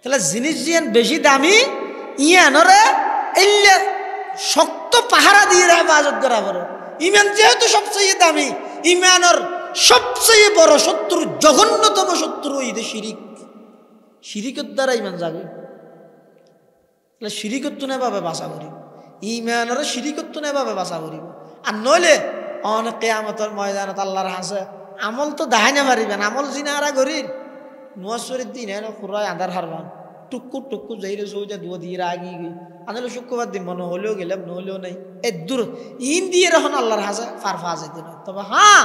তাহলে জিনিস জিয়ান বেশি দামি ইয়ানরে এলে শক্ত পাহারা দিয়ে হেফাজত করা বড়। ইমান যেহেতু সবচেয়ে দামি, ইমানের সবচেয়ে বড় শত্রু, জঘন্যতম শত্রু ঈদে শিরিক। শিরিকের দ্বারা ইমান যাবে। তাহলে শিরিকত্ব নেভাবে বাসা করিব, ইমানের শিরিকত্ব নেভাবে বাসা করিব। আর নইলে অনেক কিয়ামতের ময়দানত আল্লাহর হাসে আমল তো দেখাই না পারিবেন। আমল জিনারা গরির নোয়াশরীর দিন এনে খুরাই আধার হারবান টুকু টুকু যাইরে সৌজা দুয়া দিয়ে আগি গই আনলে শুক্রবার দিন মনে হলেও গেলাম নহলেও নাই এ দূর ইন দিয়ে এখন আল্লাহর হাসে ফারফা যেত না। তবে হ্যাঁ,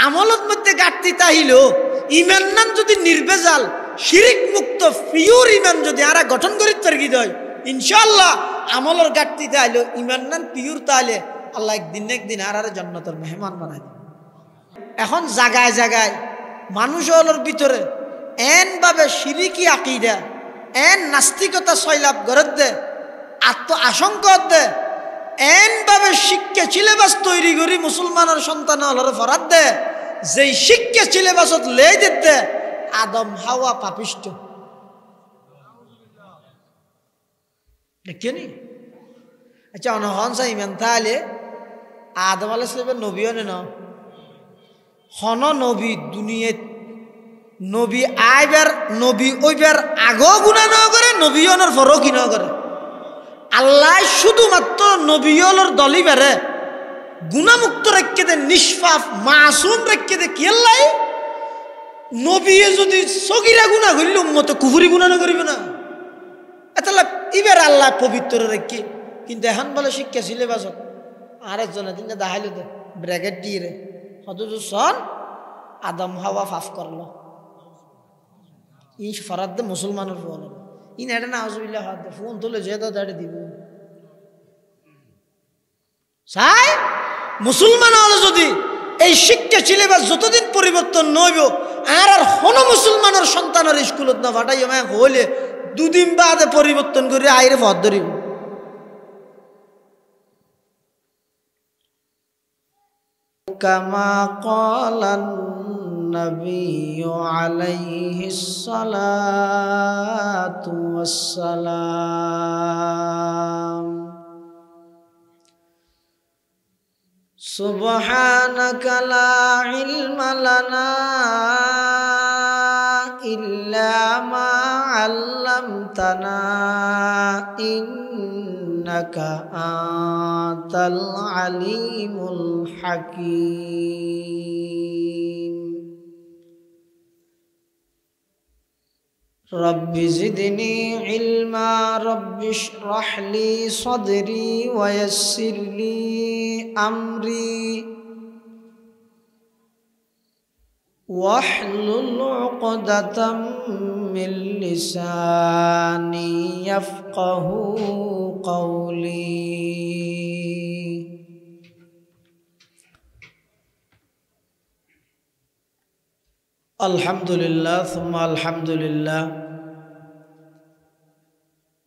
আমলত মধ্যে ঘাটতি তাহিল ইমান নাম যদি নির্বেজাল শিরিক মুক্ত পিওর ইমান যদি আরা গঠন করি তর্কি দেয়, ইনশাআল্লাহ আমলের ঘাটতি তাইল ইমান নাম পিওর তাইলে আল্লাহ একদিন আর জান্নাতের মেহমান বানাই দিবে। এখন জায়গায় জায়গায় মানুষের ভিতরে এন ভাবে শিরিকি আকিদা, এন নাস্তিকতা সয়লাভ করে দে, আশঙ্কা দে, এন ভাবে শিক্ষা সিলেবাস তৈরি করি মুসলমানের সন্তান হলর ফরাত দে, যেই শিক্ষা সিলেবাসত লে দিতে আদম হাওয়া পাপিষ্ট। দেখিনি আচ্ছা অনহন সাই ইমান তাহলে আদম আলাইহিস সালামের নবীও না হন নবী দুনিয়াত নবী আইবার নবী ওইবার আগও গুনাহ না করে নবীওনের পরও কি না করে। আল্লাহ শুধুমাত্র নবীওর দলই বেড়ে গুণামুক্ত রেখে দে, নিষ্পাপ মাসুম রেখে দে। কি আল্লাহ নবী যদি সগিরা গুণা করলে উম্মত কুফরি গুণা না করিবে না, তাহলে এবার আল্লাহ পবিত্র রেখে। কিন্তু এখন বলে শিক্ষা সিলেবাস আরেকজনের দিন দেখাইল তো ব্র্যাকেট দিয়ে রে অথচ সন আদম হাওয়া ফাফ করলো ই ফরাদ দে মুসলমানের ফোন ইন এটা না আউযুবিল্লাহ হাত দে ফোন তুলে যে দাঁড়িয়ে দিব চাই মুসলমান হলো যদি এই শিক্ষা সিলেবাস যতদিন পরিবর্তন নইব আর আর হন মুসলমানের সন্তানের স্কুলত না ফাটাই হইলে দুদিন বাদে পরিবর্তন করে আইরে পথ ধরিব। কামা ক্বালান নাবিয়্যু আলাইহিস সালাতু ওয়াসসালাম সুবহানাকা লা ইলমা লানা ইল্লা মা আল্লামতানা ইন্নাকা আনতাল আলিমুল হাকীম। রব্বি জিদনি ইলমা রব্বি ইশরাহ লি সাদরি ওয়া ইয়াসসির লি আমরি واحلل عقدة من لساني يفقه قولي। الحمد لله ثم الحمد لله।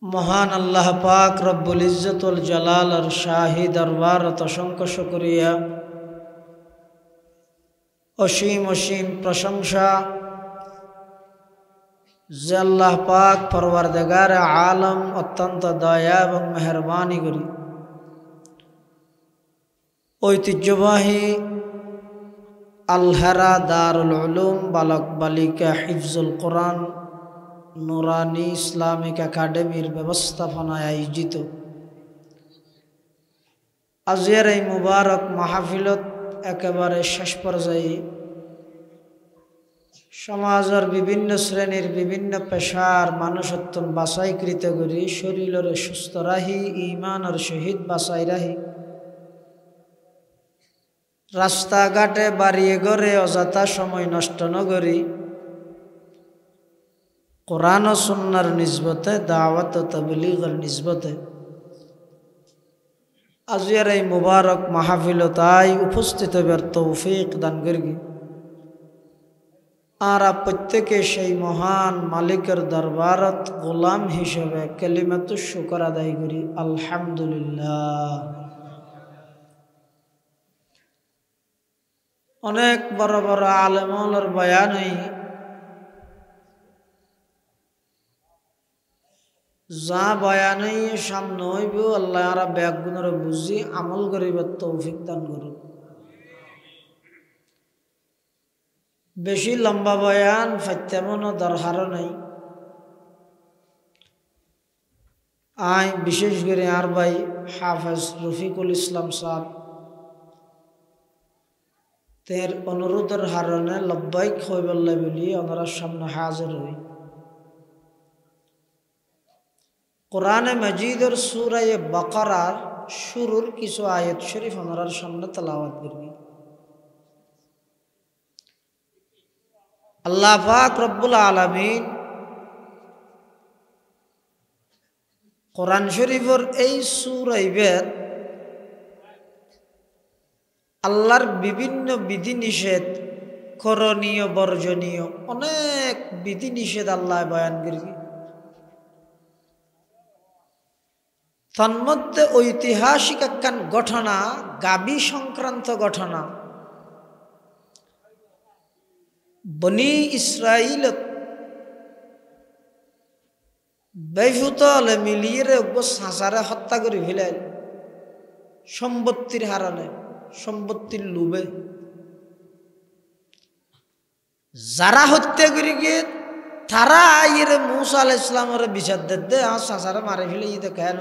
মহান আল্লাহ পাক রব্বুল ইজ্জতুল জালালের শাহী দরবারত অসংখ্য শুকরিয়া, অসীম অসীম প্রশংসা যে আল্লাহ পাক পরওয়ারদিগার আলম অত্যন্ত দয়া এবং মেহরবানি করি ঐতিহ্যবাহী আলহারা দারুল উলুম বালক বালিকা হিফজুল কোরআন নুরানি ইসলামিক একাডেমির ব্যবস্থাপনায় আয়োজিত আজকের এই মুবারক মাহফিলত একেবারে শেষ পর্যায়ে সমাজের বিভিন্ন শ্রেণীর বিভিন্ন পেশার মানুষত্বন বাছাইকৃত করি শরীরের সুস্থ রাহি ইমানের সহিত বাছাই রাহি রাস্তাঘাটে বাড়িয়ে ঘরে অযথা সময় নষ্ট নগরী কোরআন ও সুন্নাহর নিসবতে দাওয়াত ও তাবলীগের নিসবতে আজকের এই মুবারক মাহফিলতায় উপস্থিত হবার তৌফিক দান করি। আর প্রত্যেকে সেই মহান মালিকের দরবারত গোলাম হিসেবে কালিমাতুশ শুকর আদায় করি আলহামদুলিল্লাহ। অনেক বড় বড় আলেমুলের বয়ানই যা বয়ান সামনে হইব আল্লাহ আর ব্যাগুণের বুঝি আমল করিবার তৌফিক দান করুন। বেশি লম্বা বয়ান ফাইতেমনও দরকারও নাই। আই বিশেষ করে আর ভাই হাফেজ রফিকুল ইসলাম সাহেব তের অনুরোধের হারণে লব্বাইক হইবল্লা বলি ওনার সামনে হাজির হই। কোরআনে মজিদের সূরায়ে বাকারার শুরুর কিছু আয়াত শরীফ ওনার সামনে তেলাওয়াত করবি। আল্লাহ পাক রব্বুল আলামিন কোরআন শরীফের এই সূরাইবের আল্লাহর বিভিন্ন বিধিনিষেধ, করণীয় বর্জনীয় অনেক বিধিনিষেধ আল্লাহ বয়ান করবি। তন্মধ্যে ঐতিহাসিক একখান ঘটনা, গাবি সংক্রান্ত ঘটনা, বনি ইসরাইল বেফুতলে মিলিয়ে সাঁচারে হত্যা করে ফেলাইল সম্পত্তির হারণে, সম্পত্তির লোভে। যারা হত্যা করে গিয়ে তারা ইয়ে মুসা আলাইহিস সালামের বিচার দে আর সাঁচারে মারে ফেলে ইয়ে কেন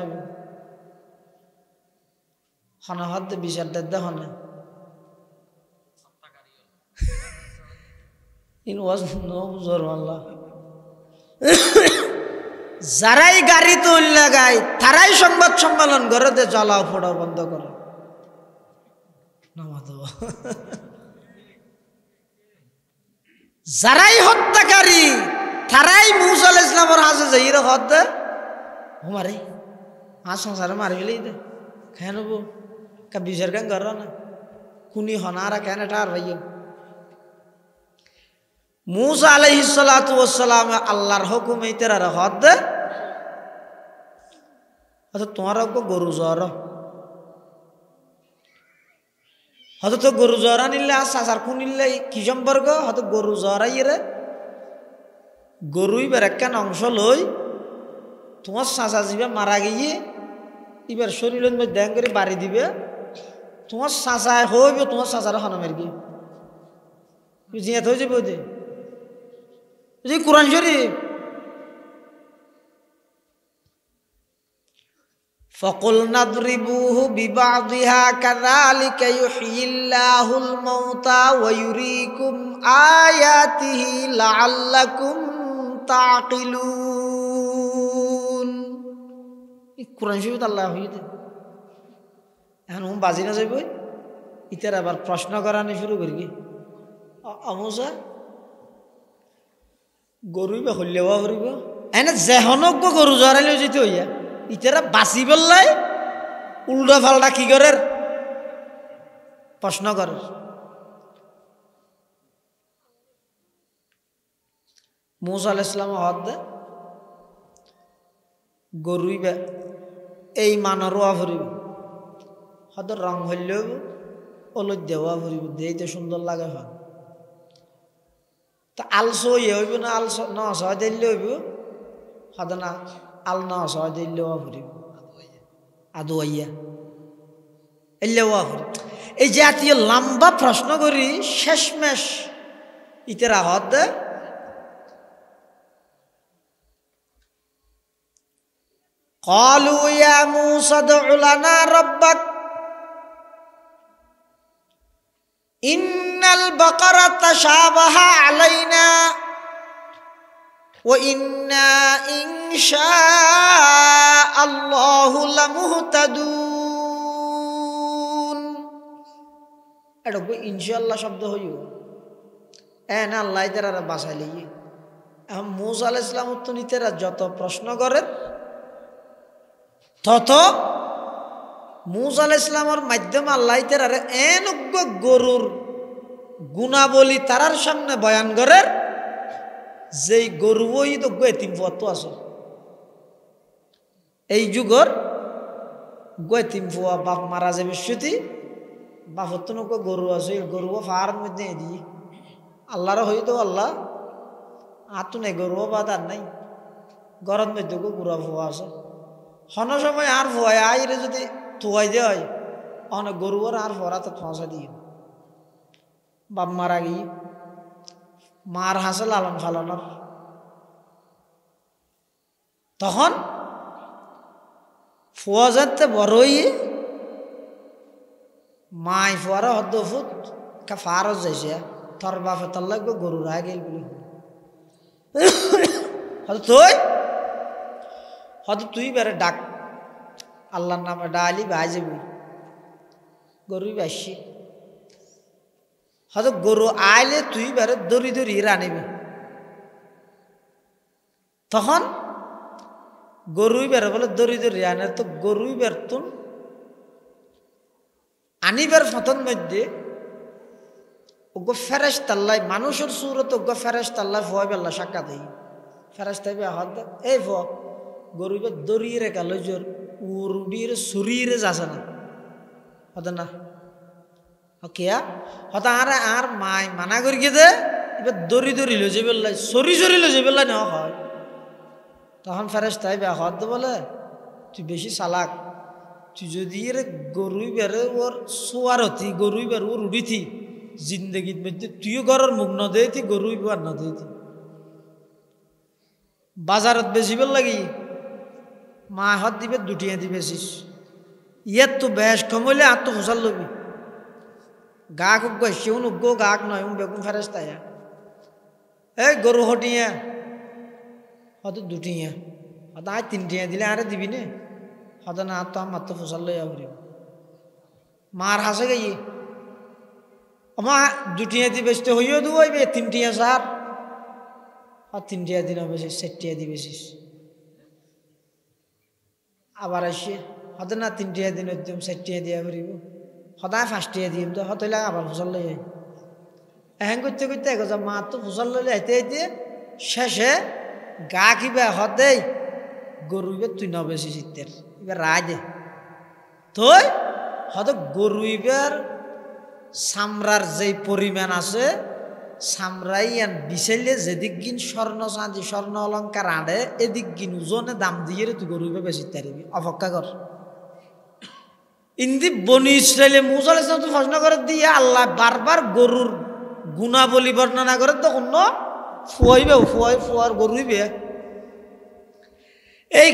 হনে হদ বিচার দে হনে ইন ওয়াজ নো জোর আল্লাহ। যারাই গাড়ি তুল লাগায় তারাই সংবাদ সম্মেলন করে দে জ্বালাও ফোড়াও বন্ধ করে যারাই হত্যাকারী তারাই মুসা আলাইহিস সালামের হাজে যাই রে হদ দে মারে আর সংসারে মারি ফেলেই দে কেন কা বিচার কেন কর না কুনি হনারা কেন টার ভাইয়া। মুসা আলাইহিস সালাতু ওয়াস সালাম আল্লাহর হুকুমে তেরা হদ দে। আচ্ছা তোমার গরু জ্বর হয়তো তো গরু জ্বরা নিলে আর সাঁচার কু নিলে কি সম্পর্ক হয়তো গরু জ্বরাই রে গরুই বের একখান অংশ লই তোমার সাঁচা যাবে মারা গিয়ে এবার শরীরের মধ্যে দেন করে বাড়ি দিবে তোমার সাঁচায় হইবে তোমার সাঁচার হনমের গিয়ে জিয়াত হয়ে যাবে ওদের কোরআন শরীফ। فَقُلْنَا اضْرِبُوهُ بِبَعْضِهَا كَذَلِكَ يُحْيِي اللَّهُ الْمَوْتَى وَيُرِيكُمْ آيَاتِهِ لَعَلَّكُمْ تَعْقِلُونَ। এই কোরআন শরীফ আল্লাহ হইতে এখন বাজি না যাইব ইতার আবার প্রশ্ন করানি শুরু করি কি আমসা গরুই বা হল্লেওয়া করিব এনে যেহনক গরু জরাইলেও যেতে হইয়া ইতারা বাঁচি বললাই উল্টা ফাল্টা কি করে প্রশ্ন করে। মুসা আলাইহিস সালাম হদ দে গরুই বা এই মানরোয়া ফুরিব হয়তো রং হইলেও ওলট দেওয়া ফুরিব দেইতে সুন্দর লাগে হয় তা আলসো ইয়ে হইব না আলস ন সহ দিলে হইব হদ না আল ন সহ দিলেও ফুরিব আদু আইয়া এলেওয়া ফুরিব। এই জাতীয় লম্বা প্রশ্ন করি শেষমেশ ইতেরা হদ দে قالوا يا موسى ادع لنا ربك إن البقرة تشابه علينا وإنا إن شاء الله لمهتدون। এটা ইনশাআল্লাহ শব্দ হইও না আল্লাহ তারা বাসাইলে এখন মুসা আলাইহিস সালাম তো নিতেরা যত প্রশ্ন করে তত মুসা আলাইহিস সালামের মাধ্যমে আল্লাহ তারা এনজ্ঞ গরুর গুণাবলী তারার সামনে বয়ান করে যেই গরু ওই তো গেতিম পথ আছে এই যুগর গেতিম ফুয়া বাপ মারা যাবে শ্রুতি বাপর তো নৌকো গরু আছে গরু ফার মধ্যে দিই আল্লাহর হইতো আল্লাহ আর তো নেই গরু বাদ আর নাই গরম মধ্যে গুড়া ফুয়া আছে হন সময় আর ফুয়ায় আইরে যদি থুয়াই দেওয়া হয় অনেক গরুর আর ফরা তো ফাঁসা দিয়ে বাপ মারা গিয়ে মার হাসে লালন ফালানোর তখন ফুয়া যাতে বড়ই মাই ফুয়ারা হদ্দ ফুট কা ফারস যাইছে তোর বাপে তোর লাগবে গরু রায় গেল বলে হয়তো তুই বেড়ে ডাক আল্লাহর নামে ডালি ভাই যাবি গরুই বাসি হয়তো গরু আইলে তুই বেড়ে দড়ি দড়ি রানিবি তখন গরুই বেড়ে বলে দড়ি দড়ি আনে তো গরুই বেরতুন আনিবার ফতন মধ্যে ওগো ফেরেশ তাল্লাই মানুষের সুরত ওগো ফেরেশ তাল্লাই ভয় বেলা সাক্ষা দেই ফেরেশ তাই হাত এই ভ গরুবে দড়িয়ে রে কালো জোর উড়িয়ে সুরিয়ে যাচ্ছে না হতে না কেয়া হতা আর মাই মানা করি গে দে এবার দড়ি দড়ি লো যে বেল্লাই সরি সরি লো যে বেল্লাই নেওয়া হয় তখন ফেরেশ তাই হাত বলে তুই বেশি চালাক তুই যদি রে গরুই বেড়ে ওর সোয়ার হতি গরুই বেড়ে ওর উড়িথি জিন্দগির মধ্যে তুইও ঘরের মুখ ন দেতি গরুই বার ন দেতি বাজারত বেচিবার লাগি মা হাত দিবে দুটিয়া দিবেছিস ইয়াত তো বেশ কমলে আর তো ফসল লবি গাক উগ্গ সেউন উগ্গ গাক নয় বেগুন ফেরেস তাই এই গরু হটিয়া হয়তো দুটিয়া হয়তো আয় তিনটিয়া দিলে আরে দিবি নে হয়তো না তো আমার তো ফসল লইয়া করিব মার হাসে গাই আমা দুটিয়া দি বেচতে হইও দুইবে তিনটিয়া সার আর তিনটিয়া দিন বেশি চারটিয়া দি বেশিস আবার আসে হয়তো না তিনটিয়া দিন একদম চারটিয়া দিয়া করিব সদায় ফার্স্টিয়া দিম তো হতলে আবার ফসল লই এহেন করতে করতে এগোজা মা তো ফসল লইলে আইতে আইতে শেষে গা কিবা হদেই গরুইবে তুই ন বেশি চিত্তের এবার রায় দে তুই হয়তো গরুইবার সামরার যে পরিমাণ আছে সামরাই আন বিছাইলে যেদিক গিন স্বর্ণ চাঁদি স্বর্ণ অলঙ্কার আড়ে এদিক গিন ওজনে দাম দিয়ে তুই গরুইবে বেশি তারিবি অপেক্ষা কর ইন্দি বনি ইসরায়েলে মুসা আলাইহিস সালাম তো প্রশ্ন করে দিয়ে আল্লাহ বারবার গরুর গুণাবলী বর্ণনা করে তখন ন ফুয়াইবে ফুয়ার গরুইবে এই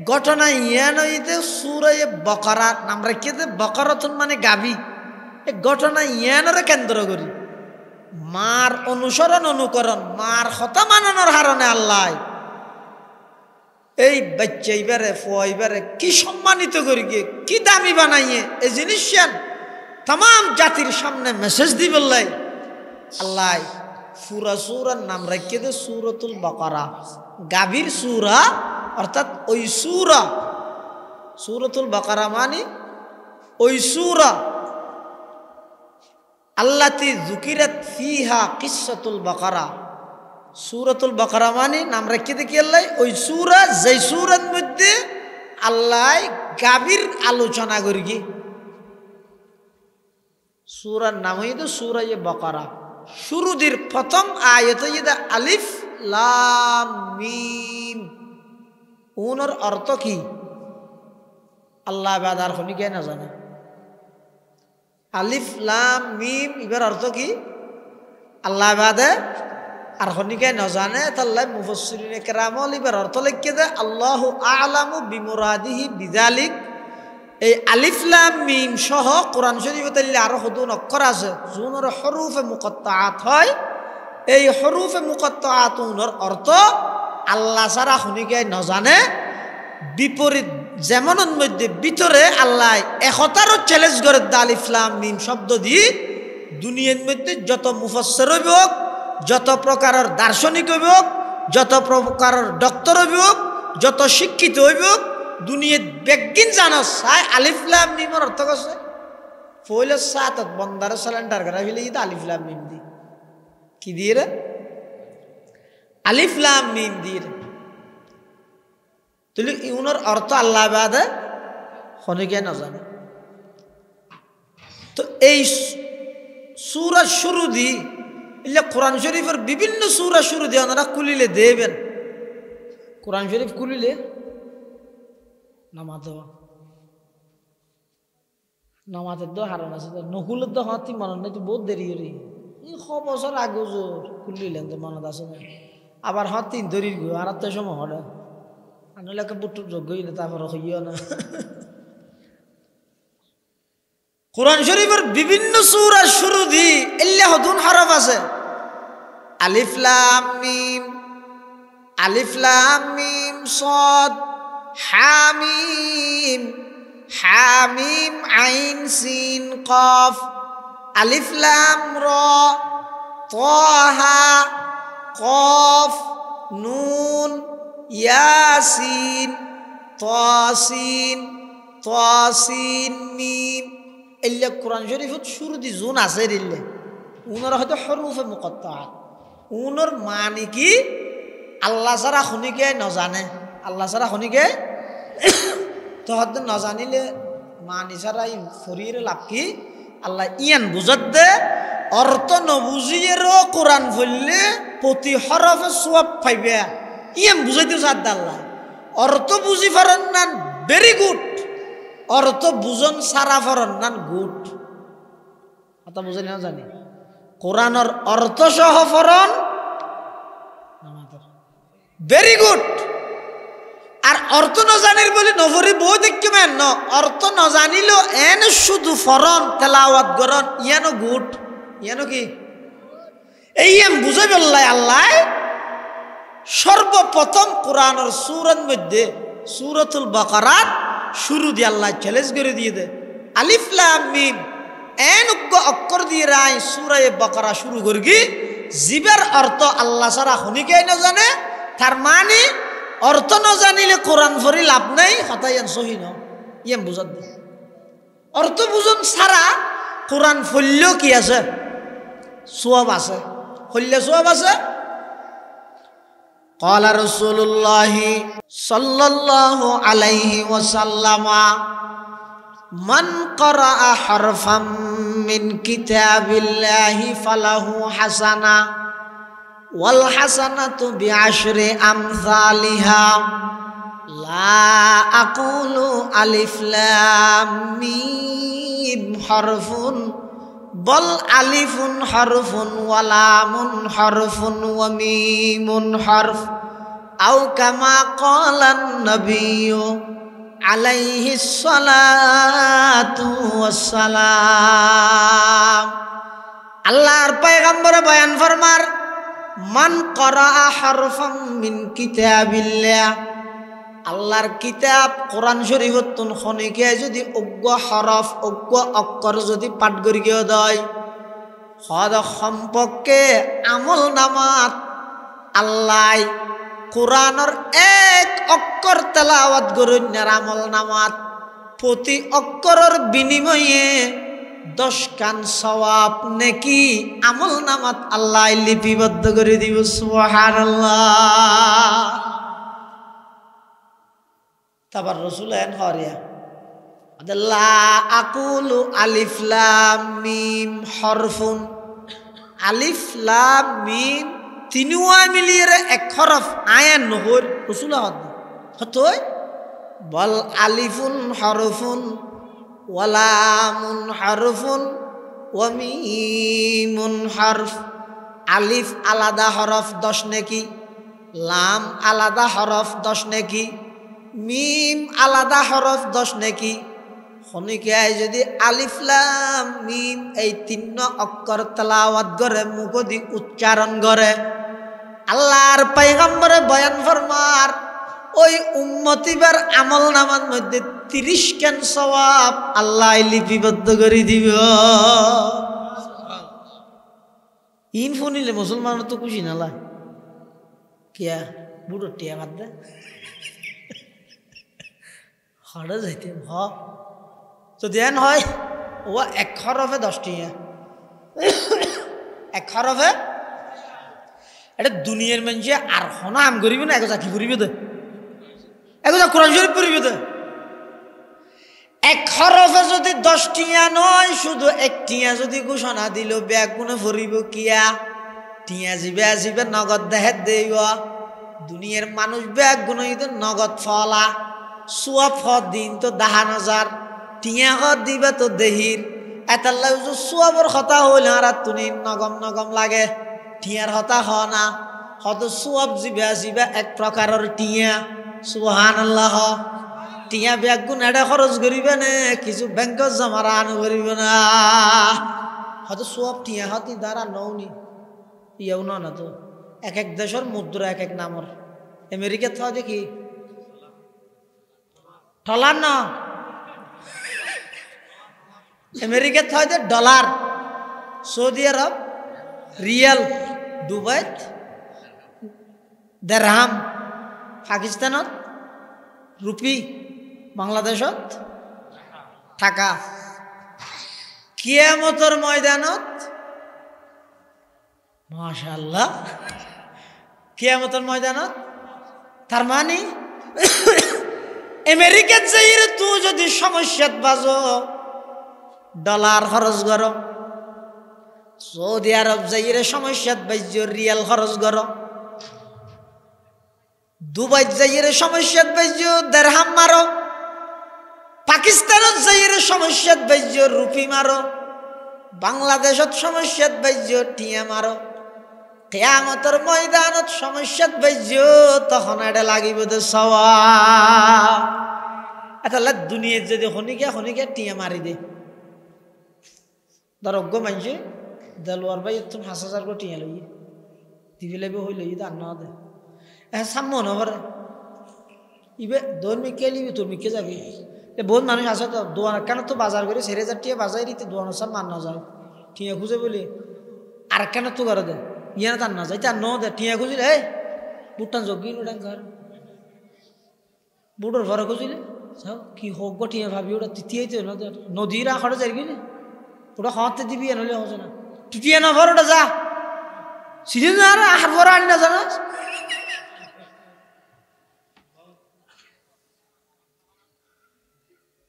ঘটনা ইয়ানইতে সুরায়ে বকরা নাম রাখিয়ে বকরাতুন মানে গাভী এই ঘটনা ইয়ানরে কেন্দ্র করি মার অনুসরণ অনুকরণ মার কথা মানানোর হারণে আল্লাহ এই বাচ্চা এইবারে ফুয়াইবারে কি সম্মানিত করি গিয়ে কি দামি বানাইয়ে এই জিনিস তাম জাতির সামনে মেসেজ দি বললাই আল্লাহ ফুরা সুরার নাম রাখিয়ে দে সুরতুল বকরা গাভীর সুরা অর্থাৎ ওই সুরা সুরতুল বকরা মানে ওই সুরা আল্লাতি যুকিরাত ফিহা কিসসাতুল বকরা সুরতুল বকরা মানে নাম রাখিয়ে দেখি আল্লাহ ওই সুরা যেই সুরার মধ্যে আল্লাহ গাভীর আলোচনা করি কি সুরার নাম হইতো সুরা বকরা শুরুদির প্রথম আয়াত ইদা আলিফ লাম মিম উনর অর্থ কি আল্লাহ বাদার খনি কে না জানে আলিফ লাম মিম ইবার অর্থ কি আল্লাহ বাদে আর খনিকে না জানে তাল্লাই মুফাসসিরিনে কেরামল ইবার অর্থ লিখে দে আল্লাহু আ'লামু বিমুরাদিহি বিযালিক এই আলিফ লাম মিম সহ কোরআন শরীফে তাইলে আরো হদুন অক্ষর আছে জুনর হরুফে মুকাত্তাআত হয় এই হরুফে মুকাত্তাআতুনর অর্থ আল্লাহ ছাড়া খনিকে না জানে বিপরীত যেমনের মধ্যে ভিতরে আল্লাহ একতারও চ্যালেঞ্জ করে আলিফ লাম মিম শব্দ দিয়ে দুনিয়ার মধ্যে যত মুফাসসির হইব যত প্রকারের দার্শনিক হইব যত প্রকারের ডক্টর হইব যত শিক্ষিত হইব দুনিয়ার বেগিন জানো চাই আলিফ লাম মিমের অর্থ কছে ফইলে সাতত বন্দার সিলিন্ডার করা ফেলে ইদা আলিফ লাম মিম দি কি দিয়ে রে আলিফ লাম মিম দিয়ে তুলি ইউনের অর্থ আল্লাহ বাদে খনিকে না জানে তো এই সূরা শুরু দি ইল্লা কোরআন শরীফের বিভিন্ন সূরা শুরু দিয়ে ওনারা কুলিলে দেবেন কোরআন শরীফ খুলিলে নামাজ নামাজের তো হারান আছে নকুলের তো হাতি মনে নাই তো বহুত দেরি হরি ছ বছর আগে জোর খুলিলেন তো মনত আছে না আবার হাত 3 ধরির গো আর তো সময় হলে আনলাকে বুটুর যোগ্য হইলে তারপর হইও না কোরআন শরীফের বিভিন্ন সূরার শুরু দি আল্লাহ দুন হরফ আছে আলিফ লাম মিম সাদ হামিম আইন সিন কফ আলিফ লাম র তাহা কফ নুন ইয়াসিন তাসিন মিম এল্লা কোরআন শরীফত শুরু দি জুন আছে দিলে উনার হয়তো হরফে মুকত্তাআত উনার মানে কি আল্লাহ ছাড়া শুনিকে নজানে আল্লাহ ছাড়া শুনিকে তহত নজানিলে মানি ছাড়া ফরিয়ে লাভ কি আল্লাহ ইয়ান বুঝত দে অর্থ নবুঝিয়েরও কোরআন পড়লে প্রতি হরফে সওয়াব পাইবে ইয়ান বুঝাইতে চাদ আল্লাহ অর্থ বুঝি পারেন না ভেরি গুড অর্থ বুঝন সারা ফরন নান গুড কথা বুঝে না জানি কোরআনের অর্থ সহ ফরন ভেরি গুড আর অর্থ ন জানির বলে নভরি বই দেখতে মেন ন অর্থ ন জানিল এন শুধু ফরন তেলাওয়াত গরন ইয়ানো গুড ইয়ানো কি এই এম বুঝে বললাই আল্লাহ সর্বপ্রথম কোরআনের সূরার মধ্যে সূরাতুল বাকারাত শুরু দিয়ে আল্লাহ চ্যালেঞ্জ করে দিয়ে দে আলিফ লাম মিম এন অক্ষর দিয়ে রাই সূরা বাকারা শুরু করগি জিবের অর্থ আল্লাহ ছাড়া শুনিকে না জানে তার মানে অর্থ ন জানিলে কোরআন পড়ি লাভ নাই হতাইয়ান সহি ন ইয়াম বুঝাত দে অর্থ বুঝন ছাড়া কোরআন পড়লেও কি আছে সওয়াব আছে পড়লে সওয়াব আছে قال رسول الله صلى الله عليه وسلم من قرأ حرفا من كتاب الله فله حسنة والحسنة بعشر أمثالها لا أقول ألف لام ميم حرف بل ألف حرف ولام حرف وميم حرف أو كما قال النبي عليه الصلاة والسلام আল্লাহর পয়গম্বর বয়ান ফরমার মান করা হারফাম মিন কিতাবিল্লাহ আল্লাহর কিতাব কোরআন শরীফতুন খনিকে যদি অজ্ঞ হরফ অজ্ঞ অক্ষর যদি পাঠ করিয়ে দেয় হদ সম্পর্কে আমল নামাত আল্লাহ কোরআনের এক অক্ষর তেলাওয়াত করুন্যার আমল নামাত প্রতি অক্ষরের বিনিময়ে 10 কান সওয়াব নেকি আমল নামাত আল্লাহ লিপিবদ্ধ করে দিব সুবহানাল্লাহ তাবার রাসূল এন হরিয়া লা আকুলু আলিফ লাম মিম হরফুন আলিফ লাম মিম তিনুয়া মিলিয়ে এক হরফ আয়ান নহর রাসূল হতই বল আলিফুন হরফুন ওয়ালামুন হরফুন ওয়া মিমুন হরফ আলিফ আলাদা হরফ 10 নেকি লাম আলাদা হরফ 10 নেকি মিম আলাদা হরফ 10 নেকি খনিকে যদি আলিফ লাম মিম এই 3 অক্ষর তেলাওয়াত করে মুখ দি উচ্চারণ করে আল্লাহর পয়গম্বরে বয়ান ফরমার ওই উম্মতিবার আমল নামার মধ্যে 30 কান সওয়াব আল্লাহ লিপিবদ্ধ করে দিব ইন ফোনিলে মুসলমান তো খুশি না লা কিয়া বুড়ো টিয়া বাদ দে হড়ে যাইতে হ যদি এন হয় ও এক হরফে 10 টিয়া এক হরফে এটা দুনিয়ার মানুষে আর হনাম করিবে না এগো কি করিবে দে এগো কোরআন শরীফ পড়িবে দে এক হরফে যদি 10 টিয়া নয় শুধু এক টিয়া যদি ঘোষণা দিল ব্যাগ গুনে পড়িব কিয়া টিয়া জিবে আসিবে নগদ দেহে দেইব দুনিয়ার মানুষ ব্যাগ গুণই তো নগদ ফলা সোয়াব ফদ দিন তো 10,000 টিয়া হদ দিবা তো দেহির এতাল্লাই সোয়াবর কথা হইল আর তুমি নগম নগম লাগে টিয়ার হতা হ না হত সোয়াব জিবা জিবা এক প্রকারের টিয়া সুবহানাল্লাহ টিয়া ব্যাগ গুণ এটা খরচ করিবে না কিছু ব্যাংক জমা আনু করিবে না হয়তো সোয়াব টিয়া হতি দ্বারা নৌনি ইয়াও না তো এক এক দেশের মুদ্রা এক এক নামর আমেরিকা তো দেখি ডলার না আমেরিকা তো ডলার সৌদি আরব রিয়াল দুবাইত দেরহাম পাকিস্তানত রুপি বাংলাদেশত টাকা কিয়ামতের ময়দানত মাশাআল্লাহ কিয়ামতের ময়দানত তার মানে আমেরিকাত যাইরে তুই যদি সমস্যাত বাজো ডলার খরচ কর সৌদি আরব যাইরে সমস্যাত বাজ্য রিয়াল খরচ কর দুবাই যাইরে সমস্যাত বাজ্য দেরহাম মারো পাকিস্তানত যাইরে সমস্যাত বাজ্য রুপি মারো বাংলাদেশত সমস্যাত বাজ্য টিয়া মারো কিয়ামতের ময়দানত সমস্যাত বাজ্য তখন এটা লাগিব দে সওয়াব এটা দুনিয়াত যদি খনিকে টিয়া মারি দে দরজ্ঞ মানছে দেলোয়ার ভাই তুমি 5,000 করে টিয়া লইয়ে দিবি লাগবে হইল আর না দে সাম্য নভরে ইবে দৈনিকে লিবি তোরমিকে যাবি বহুত মানুষ আছে তো দোয়ান কেন তো বাজার করে 4,000 টিয়া বাজার দিতে দোয়ানোর সব মান না যায় টিয়া খুঁজে বলি আর কেন তো করে দে ইয়ে তার না যায় তার ন দে টিয়া খুঁজিলে এই বুটটান যোগী ওটা ঘর বুটোর ঘরে খুঁজিলে কি হোক গো টিয়া ভাবি ওটা তৃতীয় নদীর আখড়ে যাই গেলে ওটা খাওয়াতে দিবি এনলে হচ্ছে না টিয়া না ভর ওটা যা সিজন আর আহার ভর আনি না জানা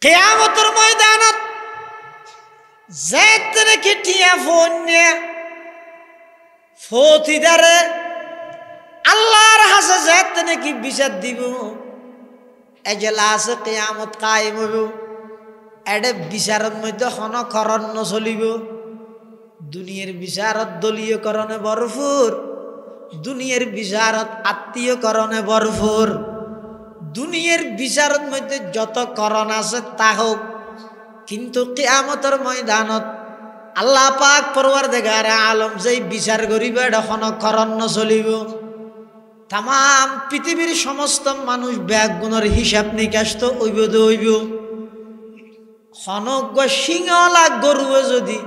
কিয়ামতের ময়দানত যেতে কি টিয়া ফোন নিয়ে ফতিদারে আল্লাহর হাসে যেতে নাকি বিচার দিব এজলাস কিয়ামত কায়েম হইব এডে বিচারের মধ্যে ক্ষণকরণ চলিব দুনিয়ার বিচারত দলীয়করণে ভরপুর দুনিয়ার বিচারত আত্মীয়করণে ভরপুর দুনিয়ার বিচারের মধ্যে যত করণ আছে তা হোক কিন্তু কিয়ামতের ময়দানত আল্লাহ পাক পরওয়ারদিগার আলম যেই বিচার করিবে এটা ক্ষণকরণ চলিব তাম পৃথিবীর সমস্ত মানুষ ব্যাগ গুণের হিসাব নিকাশ তো হইব ক্ষণজ্ঞ সিংহলা গরুও যদি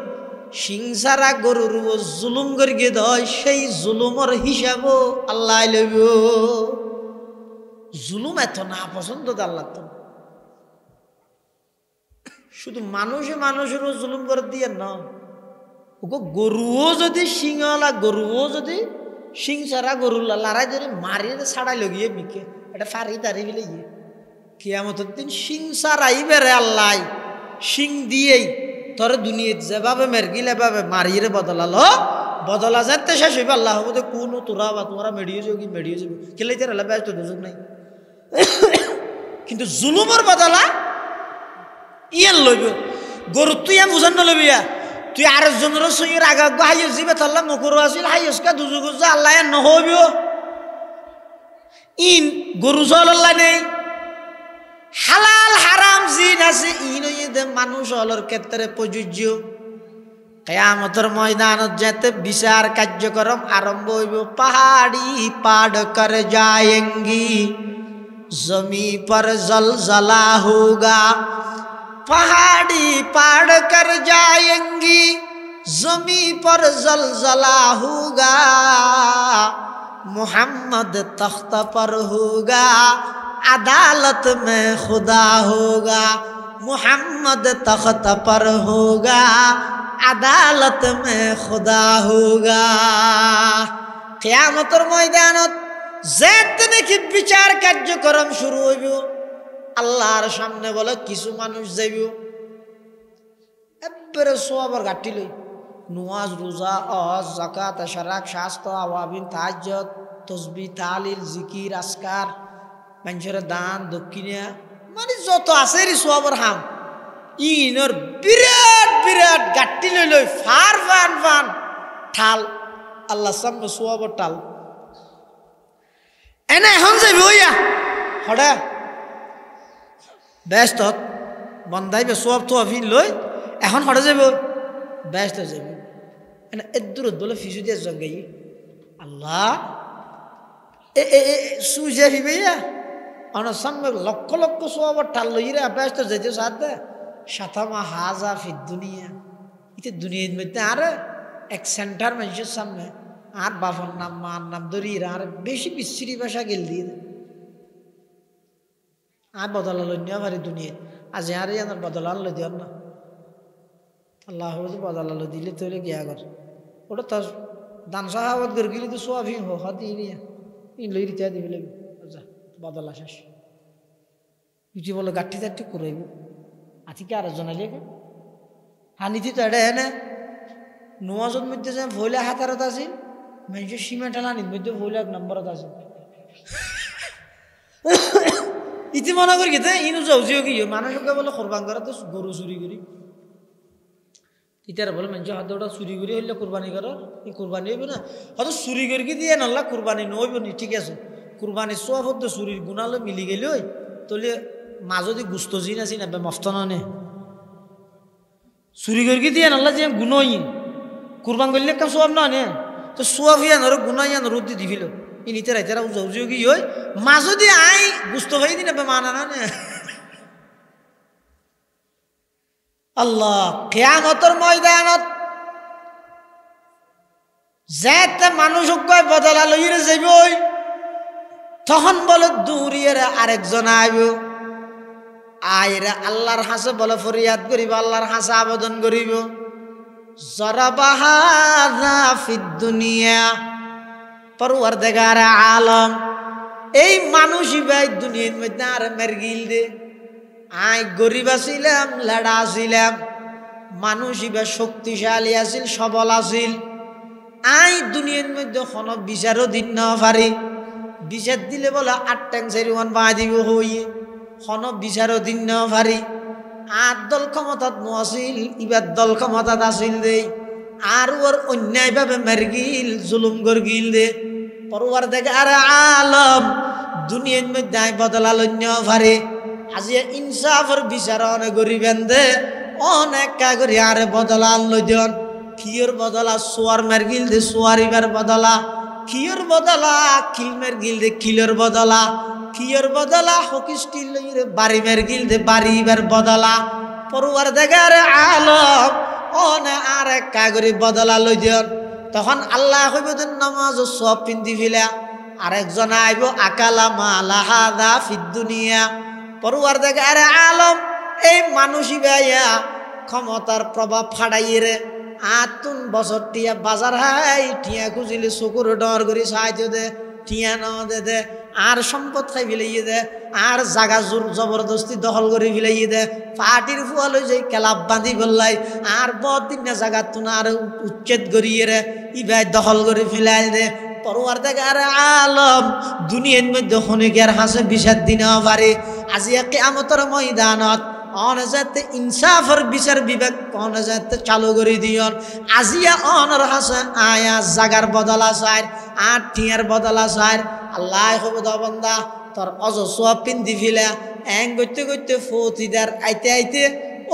সিংসারা গরুর জুলুম করিয়ে দেয় সেই জুলুমের হিসাবও আল্লাহ লইব জুলুম এত না পছন্দ আল্লাহ তো শুধু মানুষেরও জুলুম করে দিয়ে না ওকে গরুও যদি সিংহলা গরুও যদি সিং সারা গরু লড়াই ধরে মারিয়ে ছাড়াই লগিয়ে বিকে এটা ফারি তারি ফেলে গিয়ে কিয়ামতের দিন সিং সারাই বেড়ে আল্লাহ সিং দিয়েই তোর দুনিয়াত যেভাবে মেরগিল এভাবে মারিয়ে বদলা যাতে শেষ হইবে আল্লাহ হবো কোনো তোরা বা তোমরা মেডিয়ে যাবি খেলে তারা ব্যস্ত দুযোগ নাই কিন্তু জুলুমের বদলা ইয়ান লইব গরু তুই বুঝান নলবিয়া তুই আর একজনের সঙ্গে আগা হাইস দিবে তাহলে মকুর আসিল হাইসকা দুযোগ আল্লাহ নহব ইন গরু জল আল্লাহ নেই হালাল হারাম জিন আছে ইন মানুষ হলর ক্ষেত্রে প্রযোজ্য কিয়ামতের ময়দানত যেতে বিচার কার্যক্রম আরম্ভ হইব পাহাড়ি পাড় কর যায়েঙ্গি জমি पर जलजला होगा पहाड़ी पाड़ कर जाएंगी जमी पर जलजला होगा मोहम्मद तख्त पर होगा अदालत में खुदा होगा मोहम्मद तख्त पर होगा अदालत में खुदा होगा कियामतेर मैदानत যেতে নাকি বিচার কার্যক্রম শুরু হইব আল্লাহর সামনে বলে কিছু মানুষ যাইব এবারে সওয়াবের গাঠি লই নামাজ রোজা হজ যাকাত শরাক শাস্ত্র আওয়াবিন তাহাজ্জুদ তসবি তালিল জিকির আসকার মানুষের দান দক্ষিণা মানে যত আছে রে সোয়াবর হাম ইনর বিরাট বিরাট গাট্টি লই লই ফার ফান ফান ঠাল আল্লাহ সামনে সোয়াবর টাল এনে এখন যাইব ইয়া হড়া ব্যস্ত বন্ধাইবে সোয়াব তো অফিন লই এখন হড়ে যাব ব্যস্ত যাইব এনে এদূর বলে ফিসু দিয়ে জগাই আল্লাহ সুজে ফিবেয়া আমার সামনে লক্ষ লক্ষ সোয়াবর টাল লই রে ব্যস্ত যাইতে সাথে সাতামা হাজা ফির দুনিয়া ইতে দুনিয়ার মধ্যে আর এক সেন্টার মানুষের সামনে আর বাবার নাম মার নাম ধরিয়ে আর বেশি বিশ্রী ভাষা গেল দিয়ে আর বদলালো নিয়ে পারি দুনিয়া আজ আর আমার বদলালো দিও না আল্লাহ বদলালো দিলে তোলে গিয়া কর ওটা তো দান সাহাবত করে গেলে তো সোয়াবি হাতি লই রিতা দিবি লাগবে বদলা শেষ ইটি বলে গাঠি টাঠি করাইব আজকে আর জনাইলে হানিতি তো এটা হ্যাঁ নোয়াজের মধ্যে যে ভইলা হাতারত আছে মানুষের সীমা ঠালানির মধ্যে ভইলা এক নম্বরত আছে ইতি মনে করি কি ইনু যাওজিও কি মানুষকে বলে কোরবান করা তো গরু চুরি করি ইতারা বলে মানুষ হাত ওটা চুরি করি হইলে কোরবানি করার এই কোরবানি হইব না হয়তো চুরি করি দিয়ে নাল্লা কোরবানি নইব নি ঠিক আছে কোরবানি সব হতো চুরির গুণালো মিলি গেলে ওই তোলে মাজদি গুস্ত জিন আছে না মস্ত নে চুরি করি দিয়ে নাল্লা যে গুণইন কুরবান করলে কাম সোয়াব না নে তো সোয়াব ইয়া নর গুনাইয়া নর দি দিবিল ইনিতে রাইতারা উজাউজিও কি হই মাজদি আই গুস্ত ভাই দিনা বে মানা না নে আল্লাহ কিয়ামতের ময়দানত যেতে মানুষ কয় বদলা লইরে যাইবই তখন বলে দূরিয়ে আরেকজন আইব আইরা আল্লাহর হাসে বলে ফরিয়াদ করিব আল্লাহর হাসে আবেদন করিব জরাবাহা ফিদ দুনিয়া পরওয়ারদিগার আলম এই মানুষই ভাই দুনিয়ার মধ্যে আর মেরগিল দে আই গরিব আছিলাম লেডা আছিলাম মানুষই ভাই শক্তিশালী আছিল সবল আছিল আই দুনিয়ার মধ্যে কোনো বিচারও দিন না পারি বিচার দিলে বলে 8 ট্যাং 4 ওয়ান বাঁ দিব হই কোনো বিচারও দিন না পারি আর দল ক্ষমতাত নছিল ইবার দল ক্ষমতাত আছিল দে আর ওর অন্যায়ভাবে মেরগিল জুলুম গরগিল দে পরওয়ারদিগার আলম দুনিয়ার মধ্যে বদলা লন্য পারে আজি ইনসাফের বিচার অনেক গরিবেন দে অনেক কাগরি আর বদলা লইজন কিয়র বদলা সোয়ার মেরগিল দে সোয়ার ইবার বদলা কিয়র বদলা কিল মেরগিল দে কিলর বদলা কিয়র বদলা হকিস্টিল লইরে বাড়ি মেরগিল দে বাড়ি ইবার বদলা পরওয়ারদিগার আলম অনে আর এক কাগরি বদলা লইজন তখন আল্লাহ কইব যে নামাজ সব পিন্দি ফিলা আরেকজন আইব আকালা মালা হাদা ফিদ দুনিয়া পরওয়ারদিগার আলম এই মানুষই ভাইয়া ক্ষমতার প্রভাব ফাড়াইরে আতুন বছর টিয়া বাজার হাই টিয়া খুঁজিলে চকুর ডর করি সাহায্য দে টিয়া ন দে আর সম্পদ খাই ফেলাইয়ে দে আর জাগা জোর জবরদস্তি দখল করে ফেলাইয়ে দে পার্টির ফুয়া লই যাই ক্লাব বাঁধি ফেললাই আর বহুদিন না জাগা তুনা আর উচ্ছেদ করিয়ে রে ইবাই দখল করে ফেলাই দে পরওয়ারদিগার আলম দুনিয়ার মধ্যে খনিকের হাসে বিচার দিনা পারে আজি কিয়ামতের ময়দানত অনজাতে ইনসাফের বিচার বিবেক অনজাতে চালু করে দিয়ন আজিয়া অনর হাসে আয়া জাগার বদলা চাই আর টিয়ার বদলা চাই আল্লাহ হব বান্দা তোর অজস্র পিন্দি ফিলা এং করতে করতে ফতিদার আইতে আইতে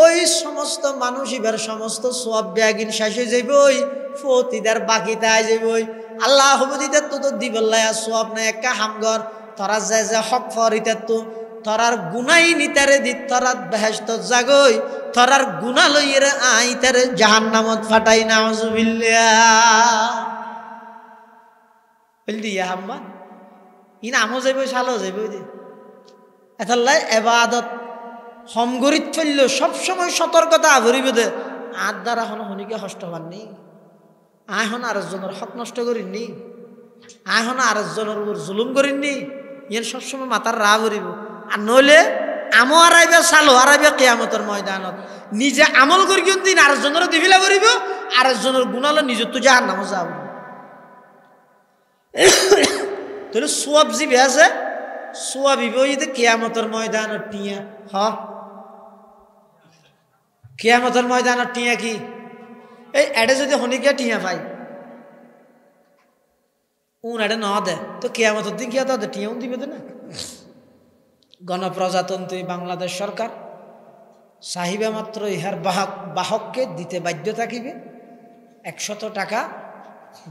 ওই সমস্ত মানুষ এবার সমস্ত সব ব্যাগিন শেষে যাবই ফতিদার বাকিতে আই যাবই আল্লাহ হব দিতে তো তো দিবল্লাহ সব না একা হামগর তোরা যায় যে হক ফরিতে তো তোরার গুনাই নিতারে দি তোরা বেহেশত জাগই তোরার গুনা লইরে আই তারে জাহান্নামত ফাটাই নাউজুবিল্লাহ বলদি ইয়া হাম্মা ইন আমো যাইব সালো যাইব দি এতাল্লাই ইবাদত সমগরিত ফেলল সব সময় সতর্কতা ভরিব দে আর দ্বারা হন হনিকে কষ্ট হবারনি আই হন আরেকজনের হক নষ্ট করিনি আই হন আরেকজনের উপর জুলুম করিনি ইয়ান সবসময় মাথার রা ভরিব আর নইলে আমো আরাইবে সালো আরাইবে কিয়ামতের ময়দানত নিজে আমল করি কিন্তু আরেকজনের দিবিলা ভরিব আরেকজনের গুণালো নিজের তো জাহান্নামে যাব তাহলে সোয়াব জিবে আছে সোয়াবিব ইতে কিয়ামতের ময়দানের টিয়া হ কিয়ামতের ময়দানের টিয়া কি এই এডে যদি হনিকে টিয়া পাই উন এডে ন দে তো কিয়ামতের দিন কিয়া তো টিয়াও দিবে তো না গণপ্রজাতন্ত্রী বাংলাদেশ সরকার চাহিবে মাত্র ইহার বাহককে দিতে বাধ্য থাকিবে 100 টাকা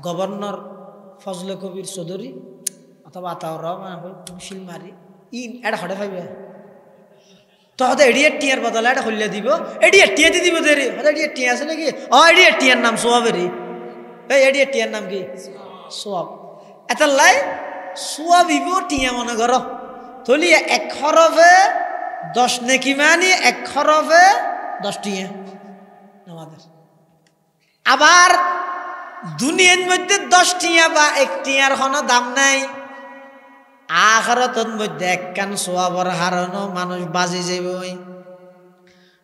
গভর্নর ফজলে কবির চৌধুরী অথবা আতাউর রহমান শিল মারি ইন এটা হটে পাইবে তহতে এডিয়ার টিয়ার বদলে এটা হইলে দিব এডিয়ার টিয়া দিয়ে দিব দেরি এডিয়ার টিয়া আছে নাকি এডিয়ার টিয়ার নাম সোয়াবেরি এই এডিয়ার টিয়ার নাম কি সোয়াব এত লাই সোয়াবিব টিয়া মনে করো থলি 1 হরফে 10 নেকি মানি 1 হরফে 10 টিয়া আমাদের আবার দুনিয়ার মধ্যে 10 টিয়া বা 1 টিয়ার কোনো দাম নাই আখিরাতের মধ্যে একখান সোয়াবর হারানো মানুষ বাজি যাবে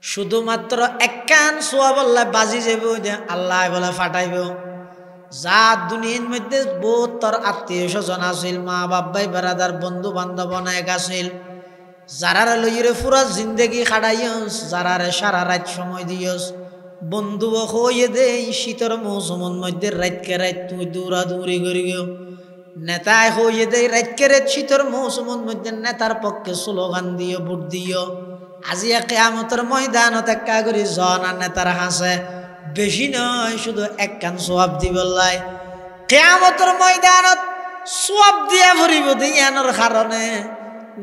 শুধুমাত্র একখান সোয়াব আল্লাহ বাজি যাবে আল্লাহ বলে ফাটাইব যা দুনিয়ার মধ্যে বহুত তোর আত্মীয় স্বজন আছিল মা বাবাই বেড়াদার বন্ধু বান্ধব অনেক আছিল যারারে লইরে পুরা জিন্দগি খাড়াইয়স যারারে সারা রাত সময় দিয়স বন্ধু হয়ে দে শীতের মৌসুমের মধ্যে রাতকে রাত তুই দৌড়াদৌড়ি করি গেও নেতায় হয়ে দে রাতকে রাত শীতের মৌসুমের মধ্যে নেতার পক্ষে স্লোগান দিও ভোট দিও আজি কিয়ামতের ময়দানত একা করে জনা নেতার হাসে বেশি নয় শুধু একখান সোয়াব দিবলাই কিয়ামতের ময়দানত সোয়াব দিয়া ভরিব দিয়ানোর কারণে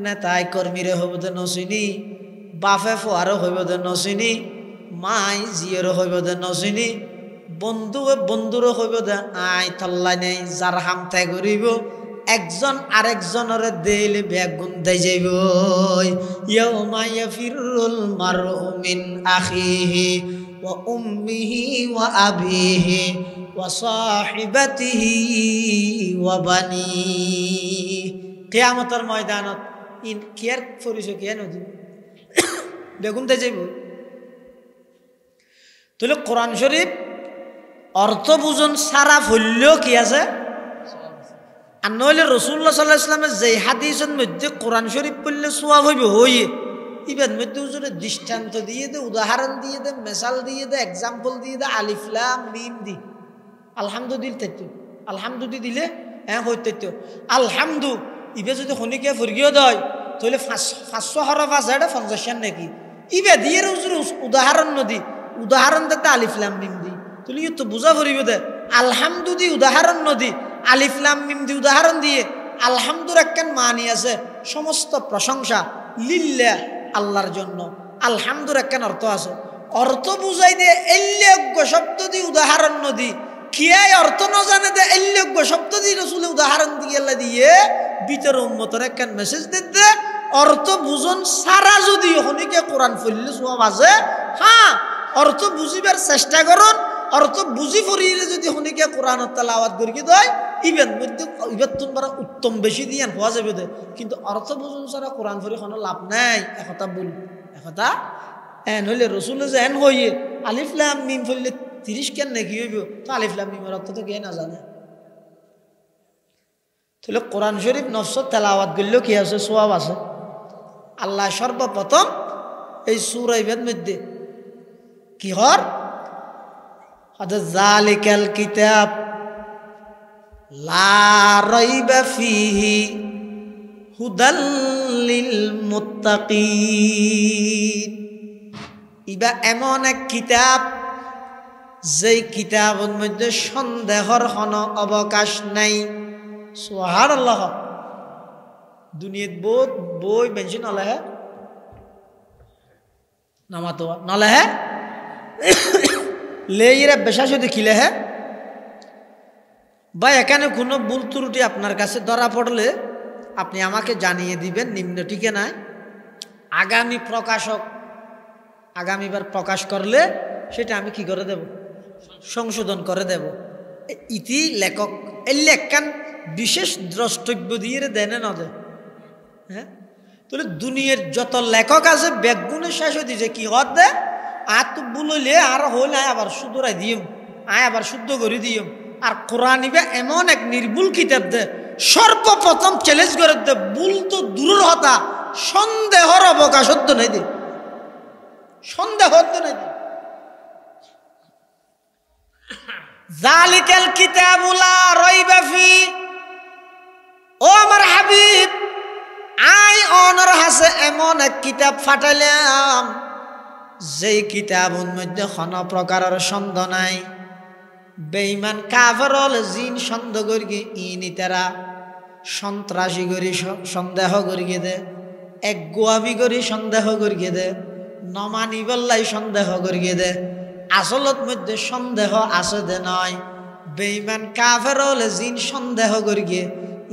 নেতায় কর্মীরে হইব দে নচিনি বাপে ফোয়ারও হইব দে নচিনি মাই জিয়েরও হইব দে নচিনি বন্ধুরও হইব দে আই তল্লাই নেই যার হামতে করিব একজন আরেকজনের দেইলে বেগুন দেই যাইব ইয়াউমা ইয়াফিরুল মারউ মিন আখিহি ওয়া উম্মিহি ওয়া আবিহি ওয়া সাহিবাতিহি ওয়া বানিহি কিয়ামতের ময়দানত ইন কেয়ার পরিচয় কেন দিব বেগুন দেই যাইব তাহলে কোরআন শরীফ অর্থ বুঝন সারা হইলেও কি আছে আর নইলে রাসূলুল্লাহ সাল্লাল্লাহু আলাইহি ওয়াসাল্লামের যে হাদিসের মধ্যে কোরআন শরীফ পড়লে সওয়াব হইবে হইয়ে ইবের মধ্যে হুজুরে দৃষ্টান্ত দিয়ে দে উদাহরণ দিয়ে দে মিসাল দিয়ে দে এক্সাম্পল দিয়ে দে আলিফ লাম মিম দি আলহামদুলিল্লাহ আলহামদুলিল্লাহ দিলে হ্যাঁ হইতে আলহামদু ইবে যদি হনিকে ফুরগিও দেয় তাহলে 500 হরফ আছে এটা 50 নাকি ইবে দিয়ে হুজুর উদাহরণ নদি উদাহরণ দিতে আলিফ লাম মিম দি তুই তো বুঝা ফুরিব দে আলহামদু দি উদাহরণ নদী আলিফ লাম মিম দি উদাহরণ দিয়ে আলহামদুর একখান মানি আছে সমস্ত প্রশংসা লিল্লাহ আল্লাহর জন্য আলহামদুর একখান অর্থ আছে অর্থ বুঝাই দিয়ে এল্যজ্ঞ শব্দ দি উদাহরণ নদী কিয়াই অর্থ ন জানে দে এল্যজ্ঞ শব্দ দি রাসূল উদাহরণ দিয়ে আল্লাহ দিয়ে ভিতর উম্মতের একখান মেসেজ দিতে অর্থ বুঝন সারা যদি হনিকে কোরআন পড়লে সওয়াব আছে হ্যাঁ অর্থ বুঝিবার চেষ্টা করুন অর্থ বুঝি ফরিলে যদি হনিকে কোরআনের তেলাওয়াত করি দেয় ইবেন মধ্যে ইবের তোমরা উত্তম বেশি দিয়ান হওয়া যাবে দে কিন্তু অর্থ বুঝুন ছাড়া কোরআন ফরি কোনো লাভ নাই একথা বল একথা এন হইলে রসুলে যে এন হইয়ে আলিফ লাম মিম ফরলে 30 কেন নাকি হইব তো আলিফ লাম মিমের অর্থ তো কে না জানে তাহলে কোরআন শরীফ নফস তেলাওয়াত করলেও কি আছে সওয়াব আছে আল্লাহ সর্বপ্রথম এই সূরা ইবের মধ্যে কি হর যালিকাল কিতাব লা রাইবা ফীহি হুদাল লিল মুত্তাকিন ইবা এমন এক কিতাব যেই কিতাবের মধ্যে সন্দেহর কোনো অবকাশ নাই সুবহানাল্লাহ দুনিয়াত বহুত বই বেঞ্চি নলে হে নামাতো নলে হে লেইরা বেশা যদি খিলে হে বা এখানে কোনো ভুল ত্রুটি আপনার কাছে ধরা পড়লে আপনি আমাকে জানিয়ে দিবেন নিম্ন ঠিকানায় আগামী প্রকাশক আগামীবার প্রকাশ করলে সেটা আমি কি করে দেব সংশোধন করে দেব ইতি লেখক এই লেখান বিশেষ দ্রষ্টব্য দিয়ে দেনে না দে হ্যাঁ তাহলে দুনিয়ার যত লেখক আছে বেগুনের শেষ হয়ে দিয়েছে কি হত দে আর তো বুলইলে আর হইলে আবার শুদ্ধরাই দিম আয় আবার শুদ্ধ করে দিম আর কোরআন ইবে এমন এক নির্ভুল কিতাব দে সর্বপ্রথম চ্যালেঞ্জ করে দে ভুল তো দূরের হতা সন্দেহর অবকাশ হতো নাই দে সন্দেহ হতো নাই দে জালিকাল কিতাবু লা রাইবা ফি ও আমার হাবিব আই অনর হাসে এমন এক কিতাব ফাটাইলাম যেই কিতাবের মধ্যে কোনো প্রকারের সন্দেহ নাই বেঈমান কাফের হল জিন সন্দেহ করি ইনি তারা সন্ত্রাসী করি সন্দেহ করি দে এক গোয়ামি করি সন্দেহ করি দে নমানি বললাই সন্দেহ করি দে আসলত মধ্যে সন্দেহ আছে দে নয় বেঈমান কাফের হল জিন সন্দেহ করি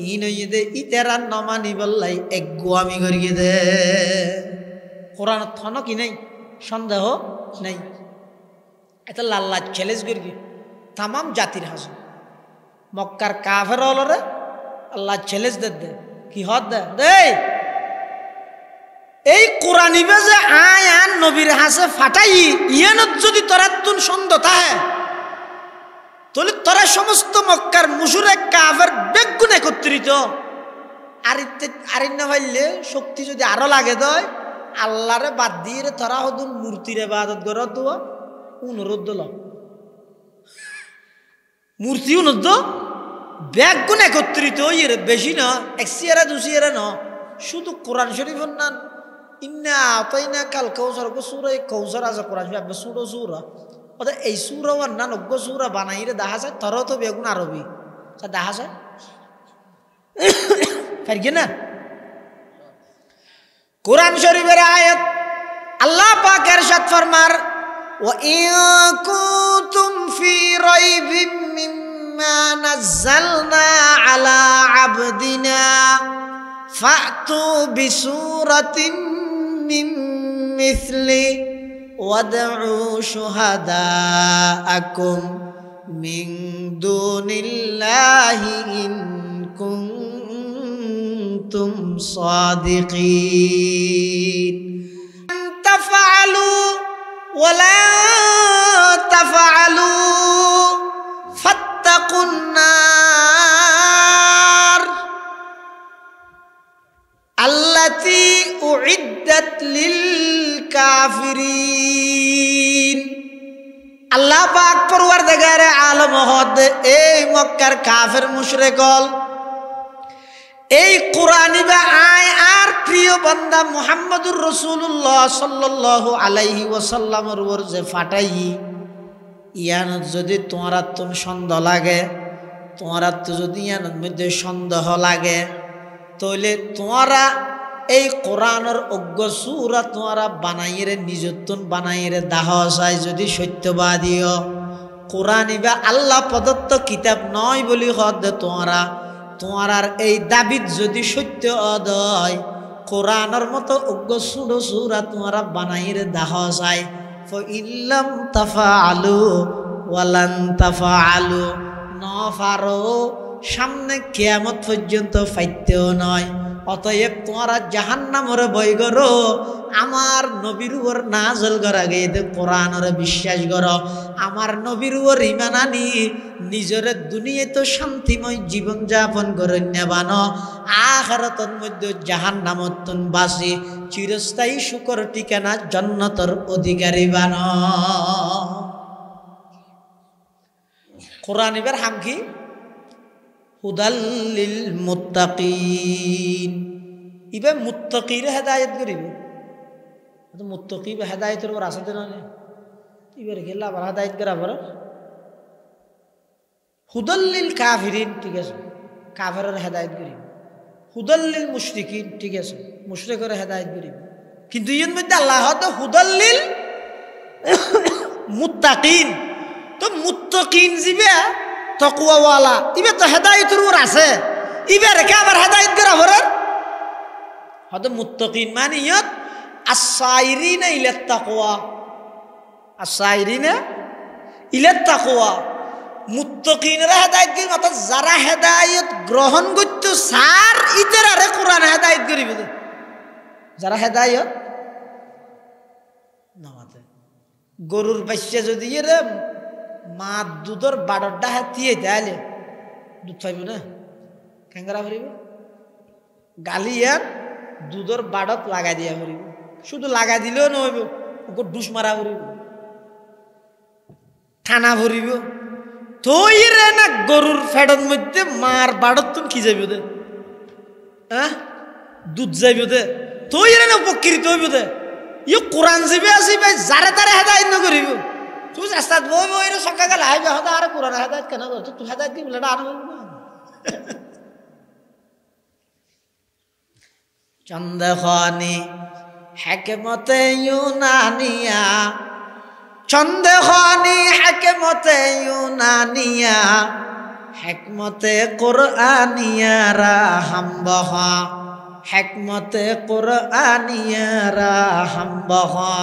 ইন দে ইতারা নমানি বললাই এক গোয়ামি করি দে কোরআন থন কি নাই সন্দেহ নেই এটা লাল্লা চ্যালেঞ্জ করি তাম জাতির হাসন মক্কার কাফের হলরে আল্লাহ চ্যালেঞ্জ দে কি হদ দে এই কোরআনিবে যে আয় আন নবীর হাসে ফাটাই ইয়ানত যদি তোরা তুন সন্দেহ তাহে তাহলে তোরা সমস্ত মক্কার মুশরিক কাফের বেগুন একত্রিত আর না পাইলে শক্তি যদি আরো লাগে দয় আল্লাহরে বাদ দিয়ে তোরা হদুন মূর্তির ইবাদত করো তো অনুরোধ দিল মূর্তি অনুরোধ বেগুন একত্রিত ইয়ে বেশি না একশিয়ারা দুশিয়ারা ন শুধু কোরআন শরীফ নান ইন্না আতাইনা কাল কৌসার সূরা কৌসার আছে কোরআন শরীফ আপনি ছোট সূরা ওটা এই সূরা আর না নগ্য সূরা বানাইরে দেখা যায় তোর তো বেগুন আরবি দেখা যায় পারি না কুরআন শরীফের আয়াত আল্লাহ পাক ইরশাদ ফরমার ওয়া ইন কুনতুম ফি রাইবিম মিম্মা নাযালনা আলা আবদিনা ফাতু বিসূরাতিন মিন মিসলি ওয়াদউ শুহাদাআকুম মিন দুনিল্লাহি ইন কুনতুম সাদিকিন তাফআলু ওয়ালা তাফআলু ফাত্তাকুন নার আল্লাতী উইদ্দাত লিল কাফিরিন আল্লাহ পাক পরওয়ারদিগারে আলম হদ এই মক্কার কাফের মুশরিকল এই কোরআনি বা আয় আর প্রিয় বান্দা মুহাম্মদুর রাসূলুল্লাহ সাল্লাল্লাহু আলাইহি ওয়াসাল্লামের উপর যে ফাটাই ইয়ানত যদি তোমার তুমি সন্দেহ লাগে তোমার তো যদি ইয়ানত মধ্যে সন্দেহ লাগে তাহলে তোমরা এই কোরআনের অজ্ঞ সূরা তোমরা বানাইরে নিজতন বানাইরে দাহ চাই যদি সত্যবাদীও কোরআনি বা আল্লাহ প্রদত্ত কিতাব নয় বলি হদ তোমরা তোমার এই দাবিত যদি সত্য অদয় কোরআনের মতো অজ্ঞ ছোট সূরা তোমরা বানাইরে দাহ চাই ফাইল্লাম তাফআলু ওয়ালান তাফআলু নফারো সামনে কিয়ামত পর্যন্ত ফাইতেও নয় অতএব তোমরা জাহান্নামের ভয় করো আমার নবীর উপর নাযিল করা গেছে কোরআনের বিশ্বাস করো আমার নবীর উপর ঈমান আনি নিজের দুনিয়াতে শান্তিময় জীবন যাপন করে নেবানো আখিরাতের মধ্যে জাহান্নামত বাসি চিরস্থায়ী সুখর ঠিকানা জান্নাতের অধিকারী বানো কোরআন এর হাম কি হুদাল্লিল মুত্তাকিন ইবে মুত্তাকির হেদায়েত করিবে তো মুত্তাকি বে হেদায়েতের উপর আছে না ইবে গেলা আবার হেদায়েত করা পর হুদাল্লিল কাফিরিন ঠিক আছে কাফেরের হেদায়েত করিবে হুদাল্লিল মুশরিকিন ঠিক আছে মুশরিকের হেদায়েত করিবে কিন্তু এর মধ্যে আল্লাহ তো হুদাল্লিল মুত্তাকিন তো মুত্তাকিন জিবে তাকওয়াওয়ালা ইবে তো হেদায়েতের উপর আছে ইবে রেখে আবার হেদায়েত করা পড়ার হয়তো মুত্তাকিন মানে ইয়ত আস-সাইরিনা ইলা তাকওয়া আস-সাইরিনা ইলা তাকওয়া মুত্তাকিনরা হেদায়েত কি অর্থাৎ যারা হেদায়েত গ্রহণ করতে সার ইতরারে কোরআন হেদায়েত করিবে যারা হেদায়েত নামাতে গরুর বাচ্চা যদি এরে মা দুধর বাড়টা হাতিয়ে দেয়ালে দুধ পাইব না কেঙ্গরা ফুরিব গালি আর দুধর বাড়ত লাগাই দিয়া ফুরিব শুধু লাগাই দিলেও নহইব ওকে ডুস মারা ফুরিব থানা ভরিব তৈরে না গরুর ফেডর মধ্যে মার বাড়ত তুমি কি যাইব দে হ্যাঁ দুধ যাইব দে তৈরে না উপকৃত হইব দে ইয়ে কোরআন যাবে আসি ভাই যারে তারে হেদায়ত ন করিব তুই রাস্তাত বই বই সকাল গেলে হাইবে হদা আর কোরআন হেদায়ত কেন করছো তুই হেদায়ত কি বলে আর চন্দেখানি হেকমতে ইউনানিয়া চন্দেখানি হেকমতে ইউনানিয়া হেকমতে কুরআনিয়া রাহামবহা হেকমতে কুরআনিয়া রাহামবহা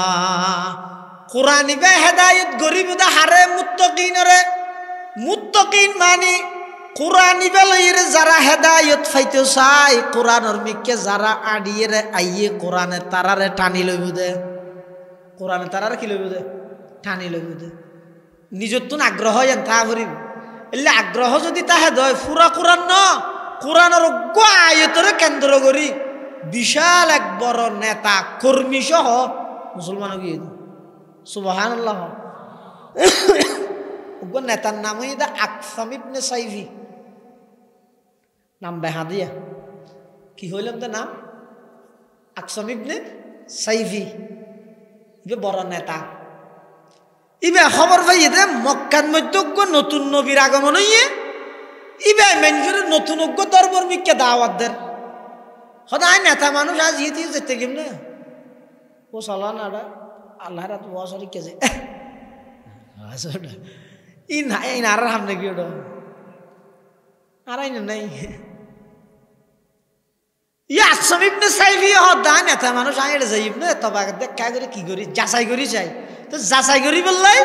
কুরআনি বে হেদায়েত গরিব দা হারে মুত্তাকিনরে মুত্তাকিন মানে কুরআনি বেলাইরে যারা হেদায়েত পাইতে চাই কুরআনের মিকে যারা আডিয়ে আইয়ে কুরআনে তারারে টানি লইব দে কুরআনে তারারে কি লইব দে টানি লইব দে নিজের তো আগ্রহ যেন তা ভরিব এলে আগ্রহ যদি তাহে দয় পুরা কুরআন ন কুরআনের অজ্ঞ আয়তরে কেন্দ্র করি বিশাল এক বড় নেতা কর্মী সহ মুসলমান গিয়ে সুবহানাল্লাহ অজ্ঞ নেতার নাম হইদা আকসাম ইবনে সাইফি নাম বেহাদিয়া কি হইলাম তো নাম আকসাম ইবনে সাইফি ইবে বড় নেতা ইবে খবর পাইয়ে মক্কার মধ্যে নতুন নবীর আগমন হইয়ে ইবে মেনজুরের নতুন অজ্ঞ দরবার মিকে দাওয়াত দেন সদায় নেতা মানুষ আজ ইয়ে যেতে গেম না ও সালা নাডা আল্লাহ রাত ওয়াসরি কে যে ই নাই আর হামনে কি ওটা আর আইন নাই ইয়া আকসাম ইবনে সাইফি হদা নেতা মানুষ আইন যাইব না তবা দেখা করে কি করি যাচাই করি চাই তো যাচাই করি বললাই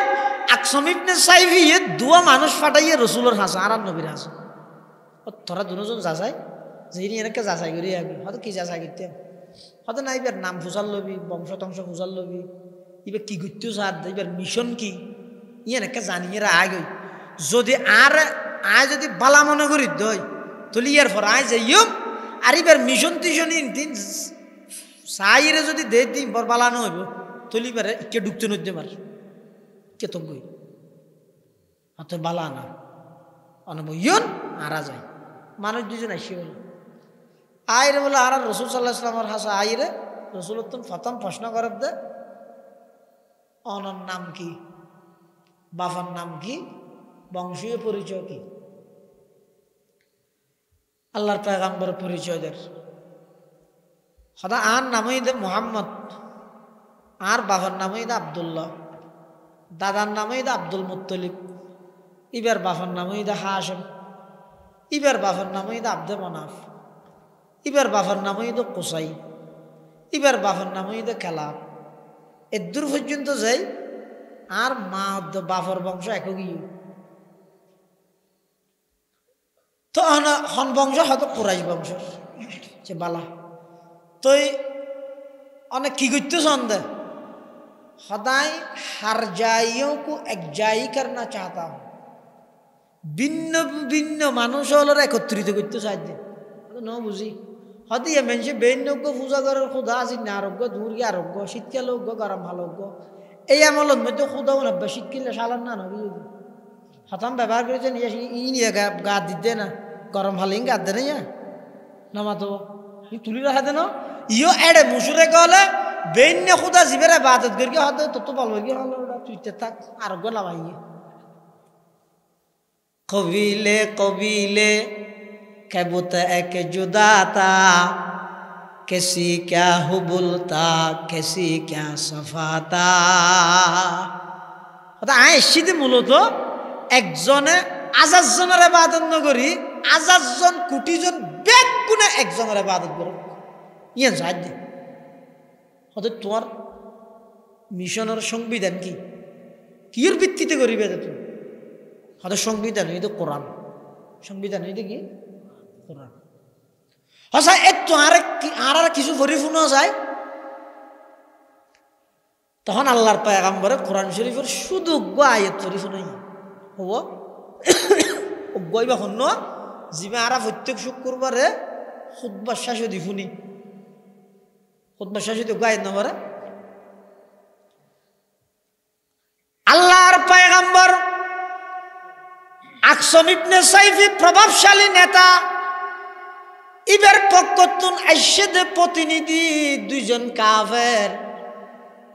আকসাম ইবনে সাইফি দুয়া মানুষ ফাটাইয়ে রসুলের হাসা আর নবীর হাসা তোরা দুজন যাচাই যিনি এনেকে যাচাই করি আবি হয়তো কি যাচাই করতে হয়তো না এবার নাম ফুসাল লবি বংশ টংশ ফুসাল লবি এবার কি করতেও সার এবার মিশন কি এনেকে জানিয়ে আগে যদি আর আয় যদি বালা মনে করি দই তুলি ইয়ার পর আয় যাইম আর এবার মিশন টিশন ইনতিন সাইরে যদি দে দিন বর বালানো হইব তুলি এবারে কে ঢুকতে নদতে পার কে তো গই অত বালা না অনবইন আরা যায় মানুষ দুজন আসি বলে আইরে বলে আর রসুল সাল্লাহ ইসলামের হাসা আইরে রসুল প্রথম প্রশ্ন করার দে অনর নাম কি বাবার নাম কি বংশীয় পরিচয় কি আল্লাহর পয়গম্বরের পরিচয় দের সদা আর নামই দে মোহাম্মদ আর বাবার নামই দে আবদুল্লাহ দাদার নামই দে আব্দুল মুত্তলিব ইবার বাবার নামই দে হাশিম ইবার বাবার নামই দে আব্দে মনাফ ইবার বাবার নামই দে কুসাই ইবার বাবার নামই দে খেলাপ এদূর পর্যন্ত যাই আর মা বাফর বংশ একই তো হন বংশ হয়তো কুরাইশ বংশ সে বালা তুই অনেক কি করতে সন্দে সদায় হার যাইও কো এক যাই করনা চাহতা ভিন্ন ভিন্ন মানুষ হল একত্রিত করতে সাহায্য ন বুঝি হয়তো এ মানুষে বেন্যজ্ঞ পূজা করার ক্ষুধা আছে না আরোগ্য দূর গিয়ে আরোগ্য শীতকাল অজ্ঞ গরম ভালো অজ্ঞ এই আমলত মধ্যে ক্ষুধাও নাব্বা শীতকালে সালান না নবী হতাম ব্যবহার করেছেন ই নিয়ে গা দিতে না গরম ভালো গা দে না নামাতো তুলি রাখা দেন ইও এড়ে মুসুরে গলে বেন্য ক্ষুধা জীবেরা বাদত করি হয়তো তত বলবো গিয়ে হলো তুই থাক আরোগ্য লাভাইয়ে কবিলে কবিলে কেবুত এক জুদাতা कैसी क्या हुबुलता कैसी क्या सफाता আয় এসিতে মূলত একজনে 1000 জনের ইবাদত নগরী 1000 জন কোটি জন বেগ গুণে একজনের ইবাদত করো ইয়ে সাহায্য হতে তোমার মিশনের সংবিধান কি কির ভিত্তিতে করিবে তুমি হতে সংবিধান এই তো কোরআন সংবিধান এই কি কোরআন হসা একটু আর কিছু পরিপূর্ণ যায় তখন আল্লাহর পয়গম্বরে কোরআন শরীফের শুধু আয়াত পরিপূর্ণ হব গইবা হন্য জিমা আরা প্রত্যেক শুক্রবারে খুতবা শাশুদি শুনি খুতবা শাশুদি গায়ে নম্বরে আল্লাহর পয়গম্বর আকসম ইবনে সাইফি প্রভাবশালী নেতা ইবের পক্ষতুন আইসেদে প্রতিনিধি দুইজন কাফের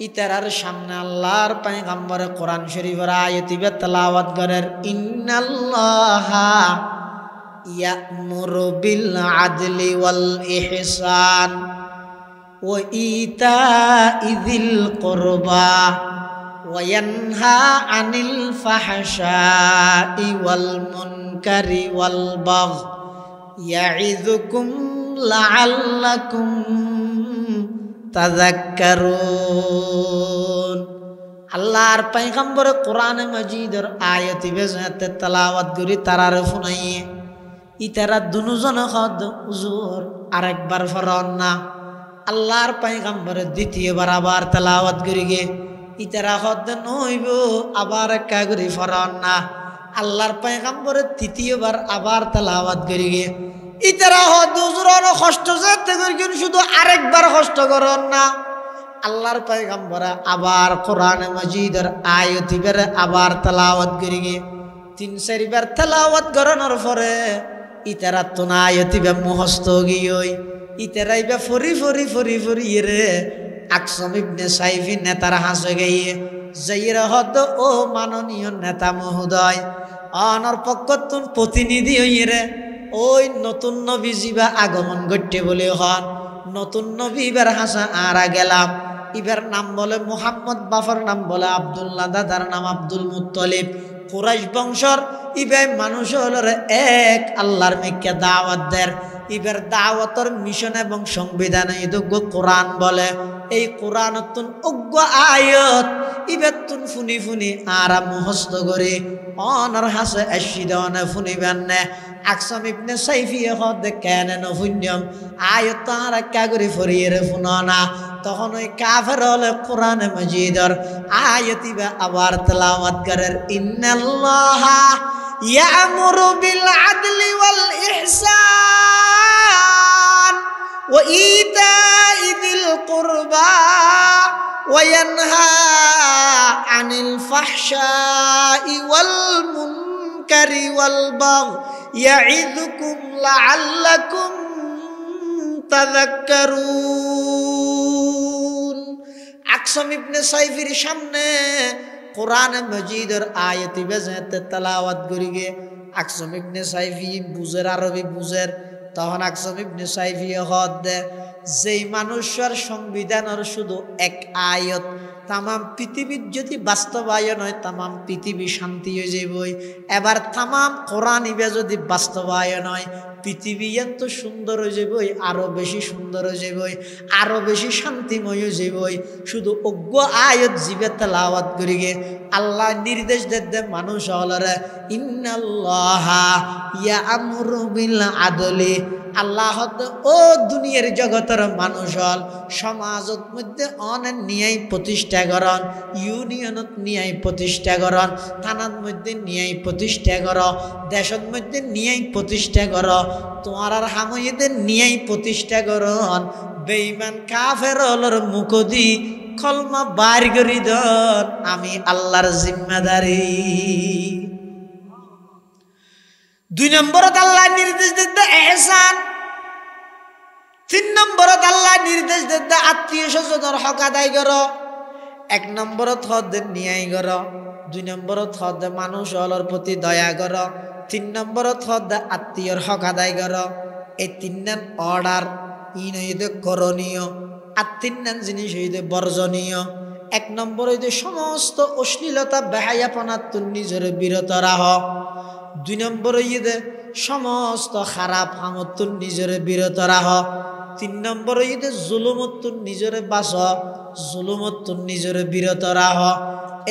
ইতারার সামনে আল্লাহর পয়গম্বরে কোরআন শরীফের আয়াত ইবে তেলাওয়াত করেন ইন্নাল্লাহা ইয়া'মুরু বিল আদলি ওয়াল ইহসান ওয়া ইতা'i যিল কুরবা ওয়া ইয়ানহা আনিল ফাহশাই ওয়াল মুনকারি ওয়াল বাগই ইয়া'iযুকুম লা'আল্লাকুম তাযাক্কারুন। আল্লাহর পয়গম্বর কোরআন মাজিদের আয়াত বেজাতে তেলাওয়াত করি তারার শুনাইয়ে ইতারা দুজন হদ হুজুর আরেকবার ফরন না। আল্লাহর পয়গম্বর দ্বিতীয়বার আবার তেলাওয়াত করি গে ইতারা হদ নইব আবার একা করি ফরন না। আল্লাহর পয়গম্বর তৃতীয়বার আবার তেলাওয়াত করি গে ইতারা হদ হুজুর কষ্ট যেতে করি শুধু আরেকবার কষ্ট করন না। আল্লাহর পয়গম্বর আবার কোরআন মাজিদের আয়াত বের আবার তেলাওয়াত করি গে 3-4 বার তেলাওয়াত করানোর পরে ইতারা তো না আয়াত বে মুখস্থ গিয়ে ইতারাই বে ফরি ফরি ফরি ফরি রে আকসম ইবনে সাইফি নেতার হাসে গিয়ে যাইরা হদ ও মাননীয় নেতা মহোদয় অনর পক্ষতুন প্রতিনিধি হইরে ওই নতুন নবী জিবা আগমন ঘটে বলে হন নতুন নবী এবার হাসা আরা গেলাম ইবার নাম বলে মুহাম্মদ বাফার নাম বলে আব্দুল্লাহ দাদার নাম আব্দুল মুত্তালিব কুরাইশ বংশর ইবে মানুষ হলো এক আল্লাহর মেকে দাওয়াত দেয় ইবার দাওয়াতর মিশন এবং সংবিধান ইদুগ কোরআন বলে এই কোরআনতুন অজ্ঞ আয়াত ইবেতুন ফুনি ফুনি আরা মুখস্থ করে অনর হাসে এসিদনে ফুনিবেন না আকসম ইবনে সাইফি হদ কেন নফুন্যম আয়াত আরা কাগরি ফরিয়ে ফুননা তখন ওই কাফের হলে কোরআন মাজিদর আয়াতিবে আবার তেলাওয়াত করেন ইন্নাল্লাহা ইয়া'মুরু বিল আদলি ওয়াল ইহসান ওয়া ইতা'i যিল কুরবা ওয়া ইয়ানহা আনিল ফাহশাই ওয়াল মুনকারি ওয়াল বাগই ইয়া'ইযুকুম লা'আল্লাকুম তাযাক্কারুন। আকসম ইবনে সাইফির সামনে কোরআন মাজিদের আয়াত বেজাতে তেলাওয়াত করি গে আকসম ইবনে সাইফি বুঝের আরবি বুঝের তখন আকসম ইবনে সাইফি হদ দে যেই মানুষের সংবিধানের শুধু এক আয়াত তামাম পৃথিবীর যদি বাস্তবায়ন হয় তামাম পৃথিবী শান্তি হয়ে যাবই। এবার তামাম কোরআন ইবে যদি বাস্তবায়ন হয় পৃথিবী এত সুন্দর হয়ে যাবই আরো বেশি সুন্দর হয়ে যাবই আরো বেশি শান্তিময় হয়ে যাবই। শুধু অজ্ঞ আয়াত জিবে তেলাওয়াত করি গে আল্লাহ নির্দেশ দে মানুষ হলরে ইন্নাল্লাহা ইয়া'মুরু বিল আদলি আল্লাহ ও দুনিয়ার জগতের মানুষ হল সমাজত মধ্যে অনেক ন্যায় প্রতিষ্ঠা করন ইউনিয়নত ন্যায় প্রতিষ্ঠা করন থানার মধ্যে ন্যায় প্রতিষ্ঠা কর দেশের মধ্যে ন্যায় প্রতিষ্ঠা কর তোমার আর হামইদের ন্যায় প্রতিষ্ঠা করন বেঈমান কাফের হলর মুখদি কলমা বাইর করি দন আমি আল্লাহর জিম্মাদারি। 2 নম্বরত আল্লাহ নির্দেশ দিতে ইহসান 3 নম্বরত আল্লাহ নির্দেশ দিতে আত্মীয় স্বজনের হক আদায় করো 1 নম্বরত হদ ন্যায় করো 2 নম্বরত হদ মানুষ হলর প্রতি দয়া করো 3 নম্বরত হদ আত্মীয়র হক আদায় করো। এই 3 নাম অর্ডার ইন হইতে করণীয় আর 3 নাম জিনিস হইতে বর্জনীয়। 1 নম্বর হইতে সমস্ত অশ্লীলতা বেহায়াপনা তুন নিজের বিরত রাহ। 2 নম্বর হইতে সমস্ত খারাপ হামতুন নিজের বিরত রাহ। 3 নম্বর হইতে জুলুমতুন নিজের বাস জুলুমতুন নিজের বিরত রাহ।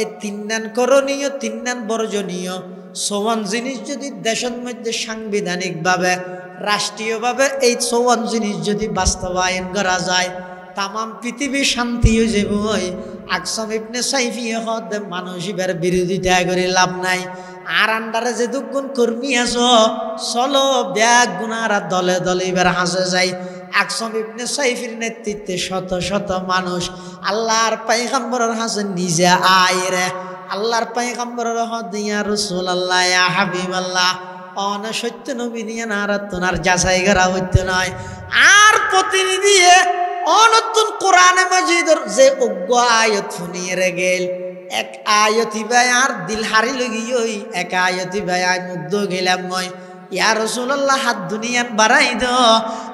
এই 3 নাম করণীয় 3 নাম বর্জনীয় সমান জিনিস যদি দেশের মধ্যে সাংবিধানিকভাবে রাষ্ট্রীয়ভাবে এই সমান জিনিস যদি বাস্তবায়ন করা যায় তামাম পৃথিবী শান্তি হয়ে যাবে। আকসাম ইবনে সাইফি হদ মানুষ এবার বিরোধিতা করে লাভ নাই। আর আন্ডারে যে দুগুণ কর্মী আছো চলো ব্যাগ গুনারা দলে দলে এবার হাসে যায়। আকসাম ইবনে সাইফির নেতৃত্বে শত শত মানুষ আল্লাহর পয়গম্বরের হাসে নিজে আয় রে। আল্লাহর পয়গম্বরের হদ ইয়া রাসূলুল্লাহ ইয়া হাবিবাল্লাহ অন সত্য নবী নিয়ে নারা তোনার যাচাই করা হইতে নয়। আর প্রতিনিধি অনতুন কোরআনে মাজিদর যে অজ্ঞ আয়াত শুনিয়ে রে গেল এক আয়াতি ভাই আর দিল হারি লগি ওই এক আয়াতি ভাই আই মুগ্ধ গেলাম মই। ইয়া রাসূলুল্লাহ হাত দুনিয়ান বাড়াই দো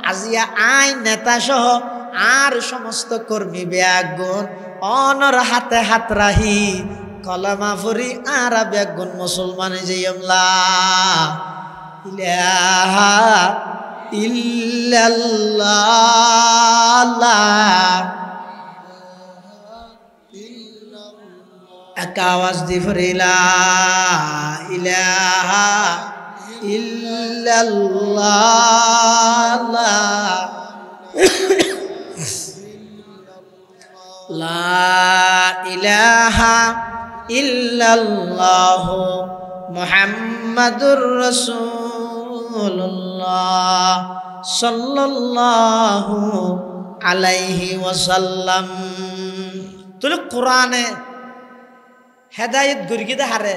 আজিয়া আই নেতা সহ আর সমস্ত কর্মী ব্যাগুন অনর হাতে হাত রাহি কলমা ফুরি আর ব্যাগুন মুসলমানে যাইমলা ইলাহা ইল্লাল্লাহ। এক আওয়াজ দি ফরিলা ইলাহা ইল্লাল্লাহ লা ইলাহা ইল্লাল্লাহ মুহাম্মাদুর রাসূলুল্লাহ সাল্লাল্লাহু আলাইহি ওয়াসাল্লাম। তুলে কোরআনে হেদায়েত গরিগিদা হারে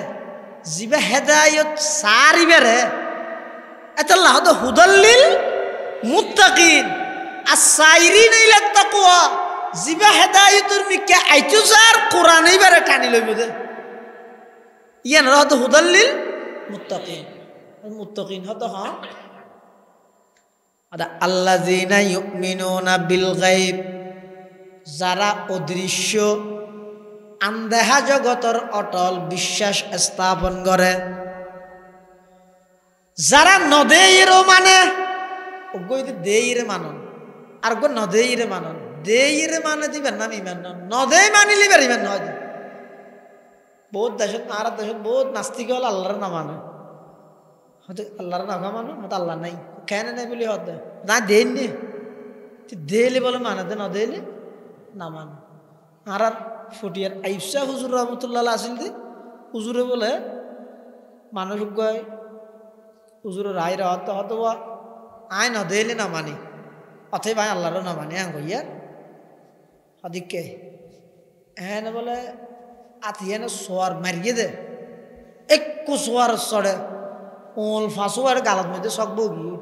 জিবা হেদায়েত সারিবারে আল্লাহ তো হুদাল্লিল মুত্তাকিন আস-সাইরিন ইলা তাকওয়া জিবা হেদায়েতের মিকে আইতু যার কোরআনে বারে টানি লইব দে ইয়ান রাত হুদাল্লিল মুত্তাকিন। মুত্তাকিন হতো হ্যাঁ আদা আল্লাযিনা ইউমিনুনা বিল গায়ব যারা অদৃশ্য আন্দেহা জগতর অটল বিশ্বাস স্থাপন করে। যারা নদেইরও মানে দেইরে মানন আর গো নদেইরে মানন দেইরে মানে দিবেন না ইমান নদেই মানি লিবেন ইমান নয়। বহুত দেশত আর দেশত বহুত নাস্তিক হল আল্লাহর না মানে হয়তো আল্লাহর না মানো মতো আল্লাহ নাই কেন নাই বলি হতে না দেন নি দেলে বলে মানে দে নদেলে না মানে। আর ফটিয়ার আইফসা হুজুর রহমতুল্লাহ আসিল দি হুজুরে বলে মানুষ গয় হুজুর রায় হতে হতো আয় ন দেলে না মানি অথে ভাই আল্লাহরও না মানি হ্যাঁ গইয়া হদিকে হ্যাঁ বলে আথিয়ে না সোয়ার মারিয়ে দে একটু সোয়ার চড়ে ওল ফাঁসো আর গালত মধ্যে সকবো গিয়ে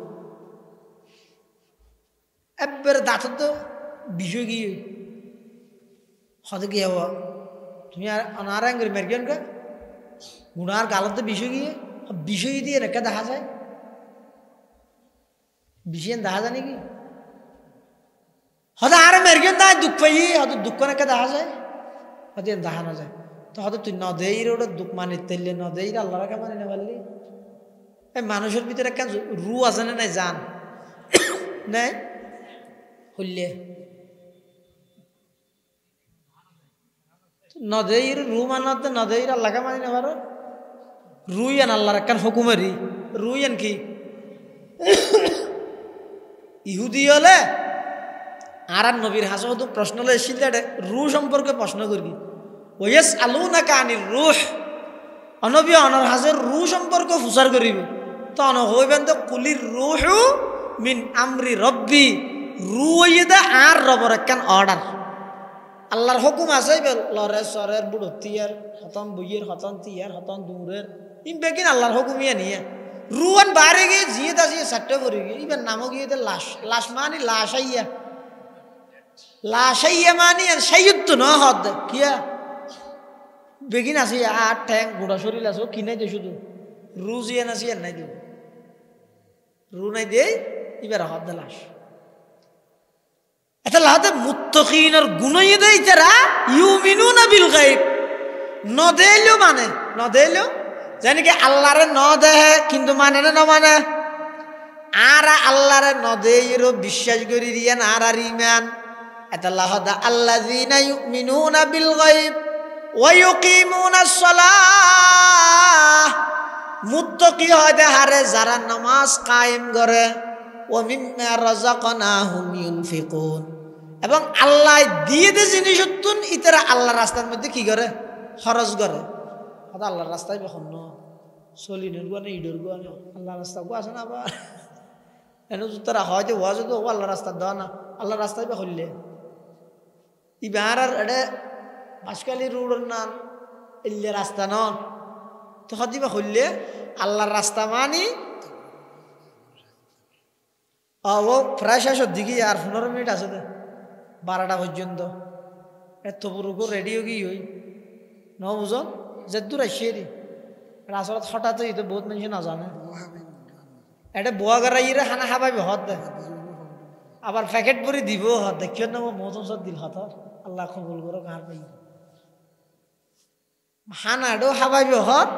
একবারে দাঁত তো বিষয় গিয়ে হতে গিয়ে হওয়া তুমি আর অনারায়ণ করে মেরগেন কা গুণার গালতে বিষয় গিয়ে বিষয় দিয়ে রেখে দেখা যায় বিষয় দেখা যায় নাকি হতে আর মেরগেন দায় দুঃখ পাই হয়তো দুঃখ রেখে দেখা যায় হতে দেখা না যায় তো হয়তো তুই নদেইর ওটা দুঃখ মানি তেললে নদেইর আল্লাহ রাখা মানে না পারলি এই মানুষের ভিতরে কেন রু আছে না নাই জান নাই হইলে নদেইর রু মানতে নদেইর আল্লাহকে মানি না পারো রুইয়ান আল্লাহর একখান হুকুমেরই রুইয়ান কি ইহুদি হলে আর নবীর হাসো তো প্রশ্ন হলে এসেছিল রু সম্পর্কে প্রশ্ন করবি ওয়েস আলু না কানির রুহ অনবী অনর হাসের রু সম্পর্কে ফুসার করিব তো অন হইবেন তো কুলির রুহু মিন আমরি রব্বি রু দা আর রবর একখান অর্ডার আল্লাহর হুকুম আছে লরে সরের বুড়ো তিয়ার হতন বইয়ের হতন তিয়ার হতন দূরের ইনবেকিন আল্লাহর হুকুম ইয়ে নিয়ে রুয়ান বাইরে গিয়ে জিয়ে তাজিয়ে সাট্টা করে গিয়ে ইবেন নামও গিয়ে লাশ লাশ মানি লাশাইয়া মানি আর সাইয়ুত্ত ন হদ কিয়া বেগিন আছে আর ঠ্যাং গোড়া শরীর আছে কিনাই দে শুধু রু জিয়ে নাসি আর নাই দিব রু নাই দে এবার হদ লাশ এটা লাহাতে মুত্তাকিনের গুণই দেয় তারা ইউমিনুনা বিল গায়ব নদেলেও মানে নদেলেও জানি কি আল্লাহরে ন দেহে কিন্তু মানে না মানে আর আল্লাহরে নদেইরও বিশ্বাস করি রিয়ান আর ইমান এটা লাহাদা আল্লাযিনা ইউমিনুনা বিল গায়ব ওয়া ইউকিমুনাস সালাহ মুত্তাকি হয় হারে যারা নামাজ কায়েম করে ওয়া মিম্মা রাযাকনাহুম ইউনফিকুন এবং আল্লাহ দিয়ে দে জিনিস উত্তুন ইতারা আল্লাহর রাস্তার মধ্যে কি করে খরচ করে কথা আল্লাহর রাস্তায় বেখন চলিনের গুয়া ইডোর গুয়া আল্লাহর রাস্তা গো আছে না আবার এনে তারা হয় যে ওয়াজ তো আল্লাহ রাস্তা দেওয়া না আল্লাহর রাস্তায় বে হইলে ইবার আর এটা বাসকালি রোডের নাম এলে রাস্তা ন তো হদিবা হইলে আল্লাহর রাস্তা মানি ও প্রায় শেষের দিকে আর 15 মিনিট আছে দে 12টা পর্যন্ত এত পুরো রেডিও কি হই ন বুঝন যে দূর আসিয়ে আসলে হঠাৎ তো বহুত মানুষ না জানে এটা বোয়া গড়াইরে খানা খাবাইবে হত দে আবার প্যাকেট ভরি দিব হত দেখিও না মৌসুম সব দিল হত আল্লাহ কবুল করো কার পাই হানাডো খাবাইবে হত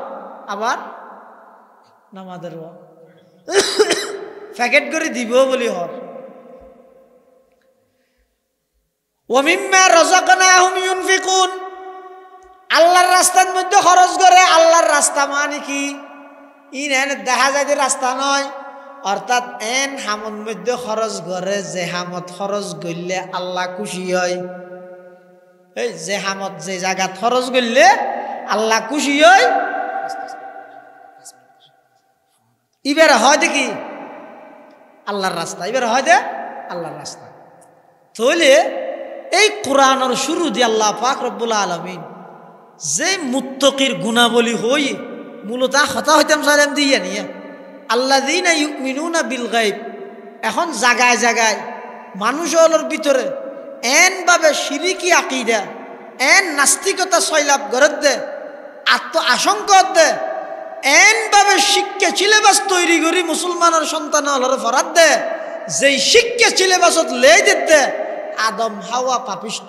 আবার নামাদের প্যাকেট করে দিব বলি হর ওমিম্মা রাযাকনাহুম ইউনফিকুন আল্লাহর রাস্তার মধ্যে খরচ করে আল্লাহর রাস্তা মানে কি ইন এন দেখা যায় যে রাস্তা নয় অর্থাৎ এন হামর মধ্যে খরচ করে যে হামত খরচ করলে আল্লাহ খুশি হয় এই যে হামত যে জায়গা খরচ করলে আল্লাহ খুশি হয় এবার হয় দেখি আল্লাহর রাস্তা এবার হয় দে আল্লাহর রাস্তা তাহলে এই কোরআনের শুরু দিয়ে আল্লাহ পাক রব্বুল আলামিন যে মুত্তাকির গুণাবলী হই মূলত কথা হইতাম সালাম দিয়ে নিয়ে আল্লাযীনা ইউমিনুনা বিল গায়ব এখন জায়গায় জায়গায় মানুষের ভিতরে এন ভাবে শিরকি আকীদা এন নাস্তিকতা সয়লাভ করে দে আত্ম আশঙ্কা দে এন ভাবে শিক্ষা সিলেবাস তৈরি করি মুসলমানের সন্তান হলরে ফরাত দে যেই শিক্ষা সিলেবাসত লেই দিতে আদম হাওয়া পাপিষ্ট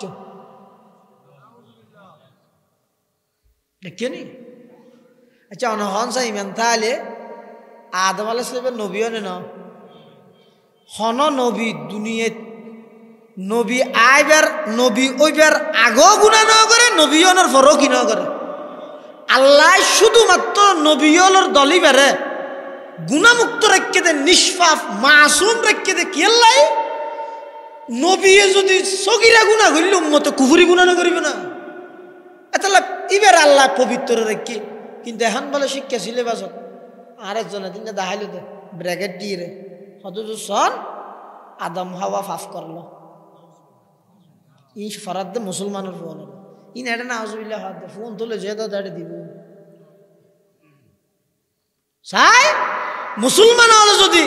দেখিনি আচ্ছা অনহন সাই ইমান তাহলে আদম আলাইহিস সালামের নবীও না হন নবী দুনিয়াত নবী আইবার নবী ওইবার আগো গুনাহ না করে নবীওনের ফরও কি না করে আল্লাহ শুধুমাত্র নবীওলর দলি বেরে গুণামুক্ত রেখে দে নিষ্পাপ মাসুম রেখে দে কি আল্লাহ নবী যদি সগীরা গুনাহ করিলে উম্মত কুফরি গুনাহ না করিবে না এতলা ইবার আল্লাহ পবিত্র রেখে কিন্তু এখন বলে শিক্ষা সিলেবাস আরেকজনে তিনটা দেখাইল দে ব্র্যাকেট দিয়ে রে হতজ সন আদম হাওয়া ফাফ করলো ই ফরাদ দে মুসলমানের ফোন ইন এটা না আউযুবিল্লাহ হাত দে ফোন তুলে যে দাঁড়ে দিব সাই মুসলমান হলো যদি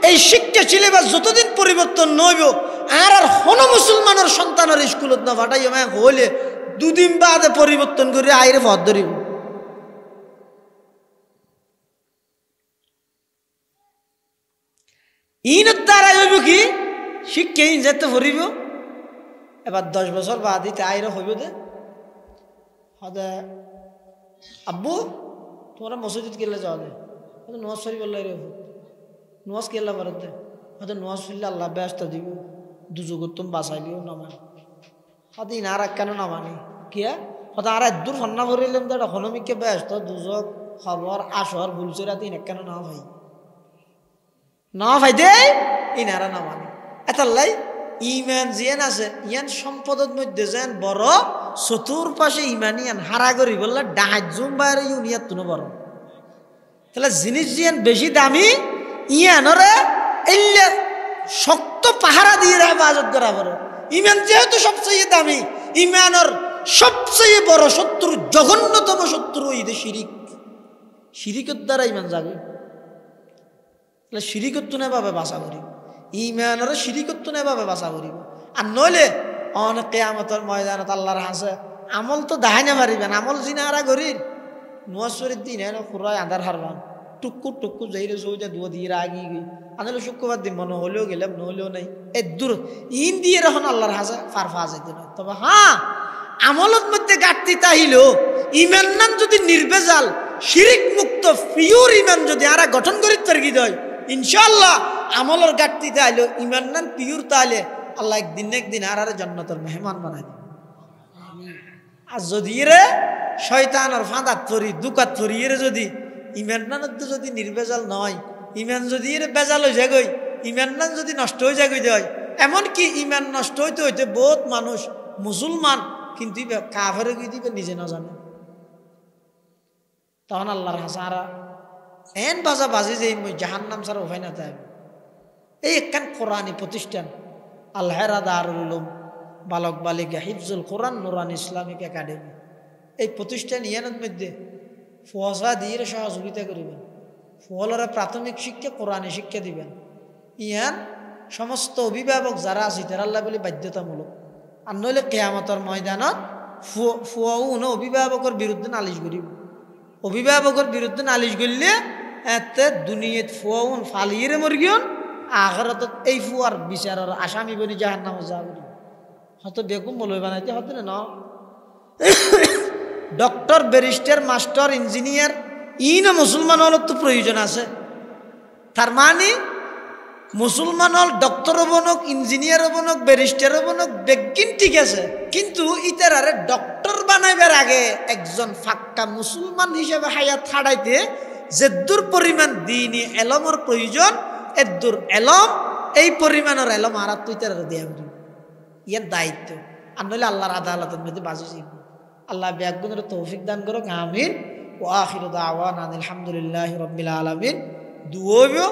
এই শিক্ষা সিলেবাস যতদিন পরিবর্তন নইব আর আর কোন মুসলমানের সন্তানের স্কুলত না ফাটাইও মা হইলে দুদিন বাদে পরিবর্তন করে আইরে পথ ধরিব ইনের দ্বারা হইব কি শিক্ষা ইন যেতে ভরিব এবার 10 বছর বাদে আইরে হইব দে হদে আব্বু তোমরা মসজিদ গেলে যাওয়া দে নোয়াজ শরীফ আল্লাহ রে নোয়াজ কেলা পারত দে হয়তো নোয়াজ ফিরলে আল্লাহ ব্যস্ত দিব দুজগত তুমি বাঁচাইলিও নামান হয়তো ইনার কেন নামানি কিয়া হয়তো আর দূর ফন্না ভরিলাম তো হনমিককে ব্যস্ত দুজক খবর আসর ভুলছে রাতে ইনাক কেন না ভাই না ভাই দে ইনারা নামানি এতাল্লাই ইমান জিয়ান আছে ইয়ান সম্পদের মধ্যে যেন বড় চতুর্পাশে ইমান ইয়ান হারা করি বললে ডাহাজ জুম বাইরে ইউনিয়াত তুনো বড় তাহলে জিনিস জিয়ান বেশি দামি ইয়ানরে এলে শক্ত পাহারা দিয়ে হেফাজত করা বড় ইমান যেহেতু সবচেয়ে দামি ইমানের সবচেয়ে বড় শত্রু জঘন্যতম শত্রু ঈদে শিরিক শিরিকের দ্বারা ইমান যাবে তাহলে শিরিকত তুনে ভাবে বাসা করি ইমানের শিরিকত নেভাবে বাঁচা করিব আর নইলে অনেক কিয়ামতের ময়দানত আল্লাহর হাসে আমল তো দেখাই না পারিবেন আমল জিনারা করির নোয়াশরীর দিন এনে খুরাই আধার হারবান টুকু টুকু যাইরে সৌজা দুয়া দিয়ে আগি গই আনলে শুক্রবার দিন মনে হলেও গেলাম নহলেও নাই এ দূর ইন দিয়ে এখন আল্লাহর হাসে ফারফা যেত না তবে হ্যাঁ আমলত মধ্যে ঘাটতি তাহিল ইমান নাম যদি নির্বেজাল শিরিক মুক্ত পিওর ইমান যদি আরা গঠন করি তর্কি দেয় ইনশাআল্লাহ আমলের ঘাটতি তাইলো ইমান নাম পিওর তাইলে আল্লাহ একদিন আর জান্নাতের মেহমান বানাই দিবে আর যদি রে শয়তানের ফাঁদাত পরি দুকাত পরি এর যদি ইমান নানত যদি নির্বেজাল নয় ইমান যদি এর বেজাল হয়ে যায় গই ইমান নাম যদি নষ্ট হয়ে যায় গই দেয় এমনকি ইমান নষ্ট হইতে হইতে বহুত মানুষ মুসলমান কিন্তু কাফের কি দিবে নিজে না জানে। তখন আল্লাহর হাসারা এন বাজা বাজে যে জাহান্নাম ছাড়া উপায় না তাই। এই একখান কোরআনী প্রতিষ্ঠান আল-হেরা দারুল উলুম বালক বালিকা হিফজুল কোরআন নুরান ইসলামিক একাডেমি, এই প্রতিষ্ঠান ইয়ানের মধ্যে ফোয়াজা দিয়ে সহযোগিতা করিবেন। ফোয়ালরা প্রাথমিক শিক্ষা কোরআনী শিক্ষা দিবেন। ইয়ান সমস্ত অভিভাবক যারা আছে তারা আল্লাহ বলে বাধ্যতামূলক, আর নইলে কেয়ামতের ময়দানত ফুয়াউন অভিভাবকের বিরুদ্ধে নালিশ করিব। অভিভাবকের বিরুদ্ধে নালিশ করলে এতে দুনিয়াত ফুয়াউন ফালিয়ে মরগিয়ন, আখরাত এই ফুয়ার বিচারের আসামি বনি জাহান্নামে যাওয়া করিব। হয়তো বেকুম বলবে বানাইতে হতো না। Doctor, barrister, master, engineer in মুসলমান হল তো প্রয়োজন আছে। তার মানে মুসলমান হল ডক্টর বনক, ইঞ্জিনিয়ার বনক, ব্যারিস্টার বনক বেগিন ঠিক আছে, কিন্তু ইতারারে ডক্টর বানাইবার আগে একজন ফাক্কা মুসলমান হিসেবে হায়াত ছাড়াইতে যেদূর পরিমাণ দিনী এলমের প্রয়োজন, এদূর এলম এই পরিমাণের এলম আর তুই তারা দেয়া পারি। ইয়ার দায়িত্ব, আর নইলে আল্লাহর আদালতের মধ্যে বাজি যাইব। আল্লাহ ব্যাগুনের তৌফিক দান করুক, আমিন। ও আখিরু দাওয়ানা আলহামদুলিল্লাহি রাব্বিল আলামিন। দুয়ো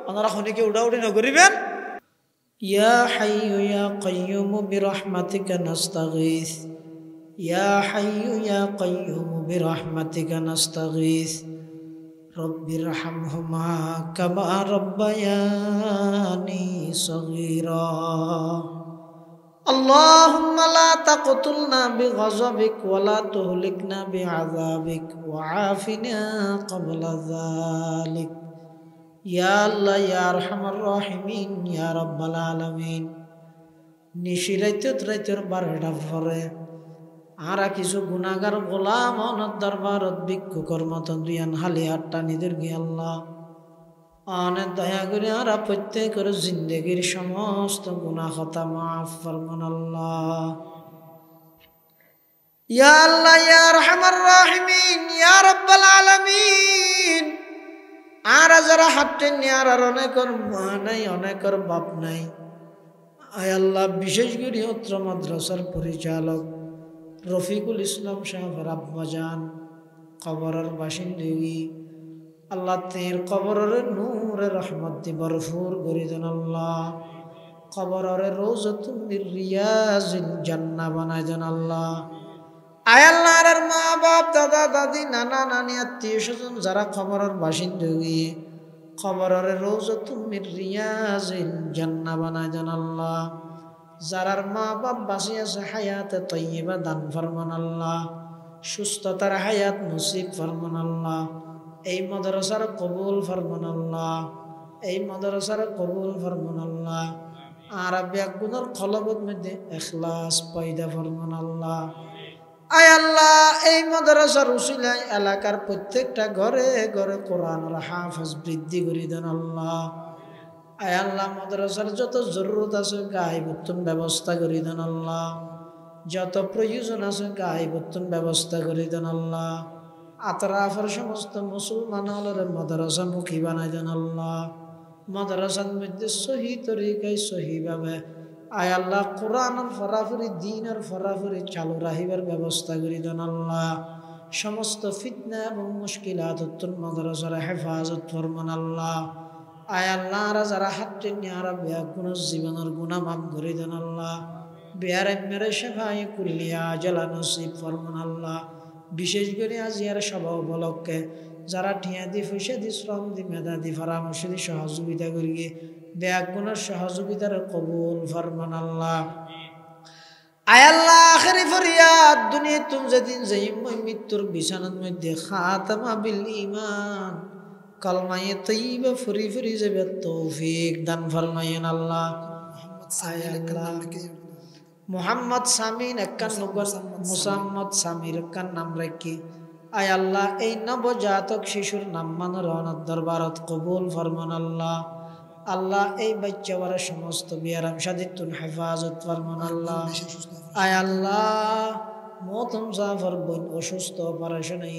আপনারা খনিকে উড়াউড়ি নকরিবেন। ইয়া হাইয়ু ইয়া কাইয়্যুম বিরহমাতিকা নাস্তাগীস, ইয়া হাইয়ু ইয়া কাইয়্যুম বিরহমাতিকা নাস্তাগীস, রব্বিরহামহুমা কামা রাব্বায়ানি সগীরা। আল্লাহুম্মা লা তাকতুলনা বিগযবিক ওয়া লা তুহলিকনা বিআযাবিক ওয়া আফিনা ক্বাবলা যালিক। ইয়া আল্লাহ ইয়া আরহামার রাহিমিন ইয়া রাব্বাল আলামিন। নিশিরাইত রাইতের 12টা পরে আরা কিছু গুনাহগার গোলাম অনর দরবারত ভিক্ষুকর মতন দুইয়ান হালি হাতটা নিদের গিয়ে আল্লাহ অনেক দয়া করে আরা প্রত্যেকের জিন্দেগির সমস্ত গুনাহ খাতা মাফ ফরমান আল্লাহ। ইয়া আল্লাহ ইয়া আরহামার রাহিমিন ইয়া রাব্বাল আলামিন। আর যারা হাঁটতেন আর অনেকের মা নাই, অনেকের বাপ নাই। আয় আল্লাহ, বিশেষ করে অত্র মাদ্রাসার পরিচালক রফিকুল ইসলাম সাহেবের আব্বাজান কবরের বাসিন্দি আল্লাহ, তের কবরের নূরে রহমত দি ভরপুর করে দেন আল্লাহ। কবরের রওজাতুম মির রিয়াজিল জান্নাহ বানায় দেন আল্লাহ। আয় আল্লাহ, আর মা বাপ, দাদা দাদি, নানা নানি, আত্মীয় স্বজন যারা খবরের বাসিন্দা খবরের রওজাতুম মির রিয়াজিল জান্নাহ বানায় দেন আল্লাহ। যারার মা বাপ বাঁচি আছে হায়াতে তয়্যিবা দান ফরমান আল্লাহ, সুস্থতার হায়াত নসিব ফরমান আল্লাহ। এই মাদ্রাসার কবুল ফরমান আল্লাহ, এই মাদ্রাসার কবুল ফরমান আল্লাহ। আর ব্যাগুনের কলবের মধ্যে ইখলাস পয়দা ফরমান আল্লাহ। আয় আল্লাহ, এই মাদ্রাসার উসিলায় এলাকার প্রত্যেকটা ঘরে ঘরে কোরআনের হাফেজ বৃদ্ধি করে দেন আল্লাহ। আয় আল্লাহ, মাদ্রাসার যত জরুরত আছে গায়েবতুন ব্যবস্থা করে দেন আল্লাহ। যত প্রয়োজন আছে গায়েবতুন ব্যবস্থা করে দেন আল্লাহ। আতরাফের সমস্ত মুসলমান হলের মাদ্রাসা মুখী বানাই দেন আল্লাহ। মাদ্রাসার মধ্যে সহি তরিকায় সহিভাবে আয় আল্লাহ কোরআনের ফরাফরি, দ্বীনের ফরাফরি চালু রাখিবার ব্যবস্থা করে দেন আল্লাহ। সমস্ত ফিতনা এবং মুশকিলাত মাদ্রাসার হেফাজত ফরমান আল্লাহ। আয় আল্লাহ, যারা হাতটি নিয়ারা বেগুন জীবনের গুনাহ মাফ করে দেন আল্লাহ। বিহারে মেরে সেফাই কুল্লিয়া জেলা নসিব ফরমান আল্লাহ। বিশেষ করে আজিয়ার সভা উপলক্ষে যারা ঠিয়া দি পয়সা দি শ্রম দি মেধা দি পরামর্শ দি সহযোগিতা করিয়ে বেগুনের সহযোগিতার কবুল ফরমান আল্লাহ। আয় আল্লাহ, আখেরি ফরিয়াদ দুনিয়া তুমি যেদিন যাইম মৃত্যুর বিছানার মধ্যে খাতামা বিল ঈমান কলমায়ে তৈয়বা ফুরি ফুরি যাবে তৌফিক দান ফরমায়েন আল্লাহ। মোহাম্মদ সামিন একান মুসাম্মদ সামির একান নাম রাখি আয় আল্লাহ, এই নবজাতক শিশুর নাম মান রহনত দরবারত কবুল ফরমান আল্লাহ। আল্লাহ, এই বাচ্চাওয়ারা সমস্ত বিয়ারাম সাদিতুন হেফাজত ফরমান আল্লাহ। আয় আল্লাহ, মতম জাফর বোন অসুস্থ অপারেশনে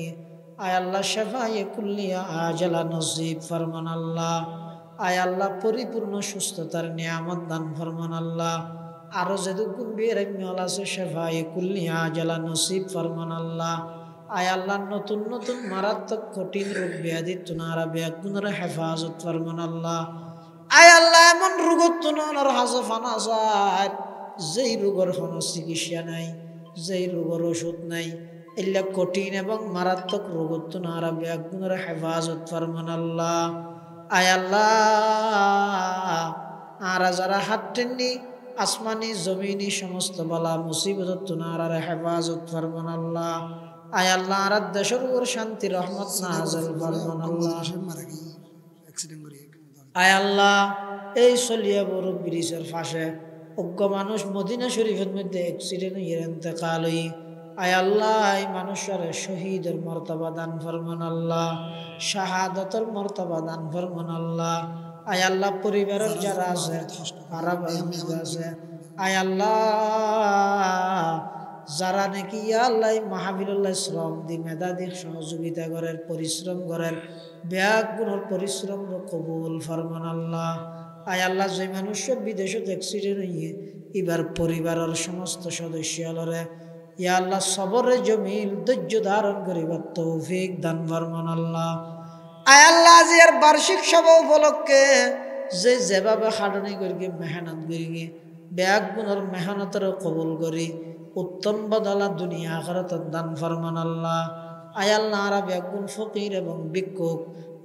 আয় আল্লাহ শেফায়ে কুল্লিয়া আজলা নসিব ফরমান আল্লাহ। আয় আল্লাহ পরিপূর্ণ সুস্থতার নিয়ামত দান ফরমান আল্লাহ। আরো যেদুক গম্ভীর আছে শেফায়ে কুল্লি আজালা নসিব ফরমান আল্লাহ। আয় আল্লাহ নতুন নতুন মারাত্মক কঠিন রোগ ব্যাধি তুনারা ব্যাগুণের হেফাজত ফরমান আল্লাহ। আয় আল্লাহ এমন রোগত তুনার হাজফানা যায় যেই রোগের কোনো চিকিৎসা নাই, যেই রোগের ওষুধ নাই, এগুলা কঠিন এবং মারাত্মক রোগত তুনারা ব্যাগুণের হেফাজত ফরমান আল্লাহ। আয় আল্লাহ আরা যারা হাত টেননি আসমানি জমিনি সমস্ত বালা মুসিবত তুনারা হেফাজত ফরমান আল্লাহ। আয় আল্লাহ আর দেশের উপর শান্তি রহমত নাযিল ফরমান আল্লাহ। আয় আল্লাহ এই সলিয়া বড় ব্রিজের পাশে অজ্ঞ মানুষ মদিনা শরীফের মধ্যে অ্যাক্সিডেন্ট হয়ে ইন্তেকাল হই। আয় আল্লাহ এই মানুষের শহীদের মর্তবা দান ফরমান আল্লাহ, শাহাদতের মর্তবা দান ফরমান আল্লাহ। আয় আল্লাহ পরিবারের যারা আছে আছে আয় আল্লাহ যারা নাকি আল্লাহ মাহফিলুল্লাহ শ্রম দি মেধা দি সহযোগিতা করেন পরিশ্রম করেন ব্যাগ গুণের পরিশ্রম কবুল ফরমান আল্লাহ। আয় আল্লাহ যে মানুষ বিদেশত অ্যাক্সিডেন্ট হইয়ে এবার পরিবারের সমস্ত সদস্যরে ইয়া আল্লাহ সবরে জমিল ধৈর্য ধারণ করিবার তৌফিক দান ফরমান আল্লাহ। আয় আল্লাহ আজি আর বার্ষিক সভা উপলক্ষে যেভাবে খাটনি করি মেহনত করি ব্যাগ গুণের মেহনতের কবুল করি উত্তম বদলা দুনিয়া আখিরাত দান ফরমান আল্লাহ। আয় আল্লাহ আরা ব্যাগুন ফকির এবং ভিক্ষুক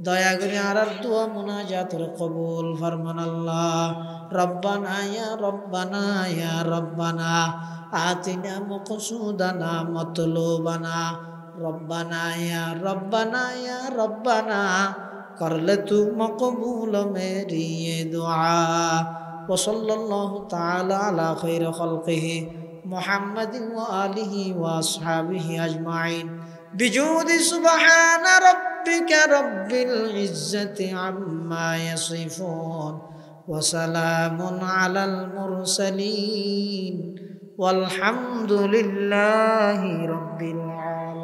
দয়া করে আর দোয়া মুনাজাতের কবুল ফরমান আল্লাহ। রব্বানা ইয়া রব্বানা ইয়া রব্বানা আতিনা মাকসুদানা মতলুবানা রব্বানা ইয়া রব্বানা ইয়া রব্বানা করলে তু মকবুল মেরি ये दुआ व सल्लल्लाहु ताला अला खैर खल्क़िही محمد وآله وأصحابه أجمعين بجود سبحان ربك رب العزة عما يصفون وسلام على المرسلين والحمد لله رب العالمين.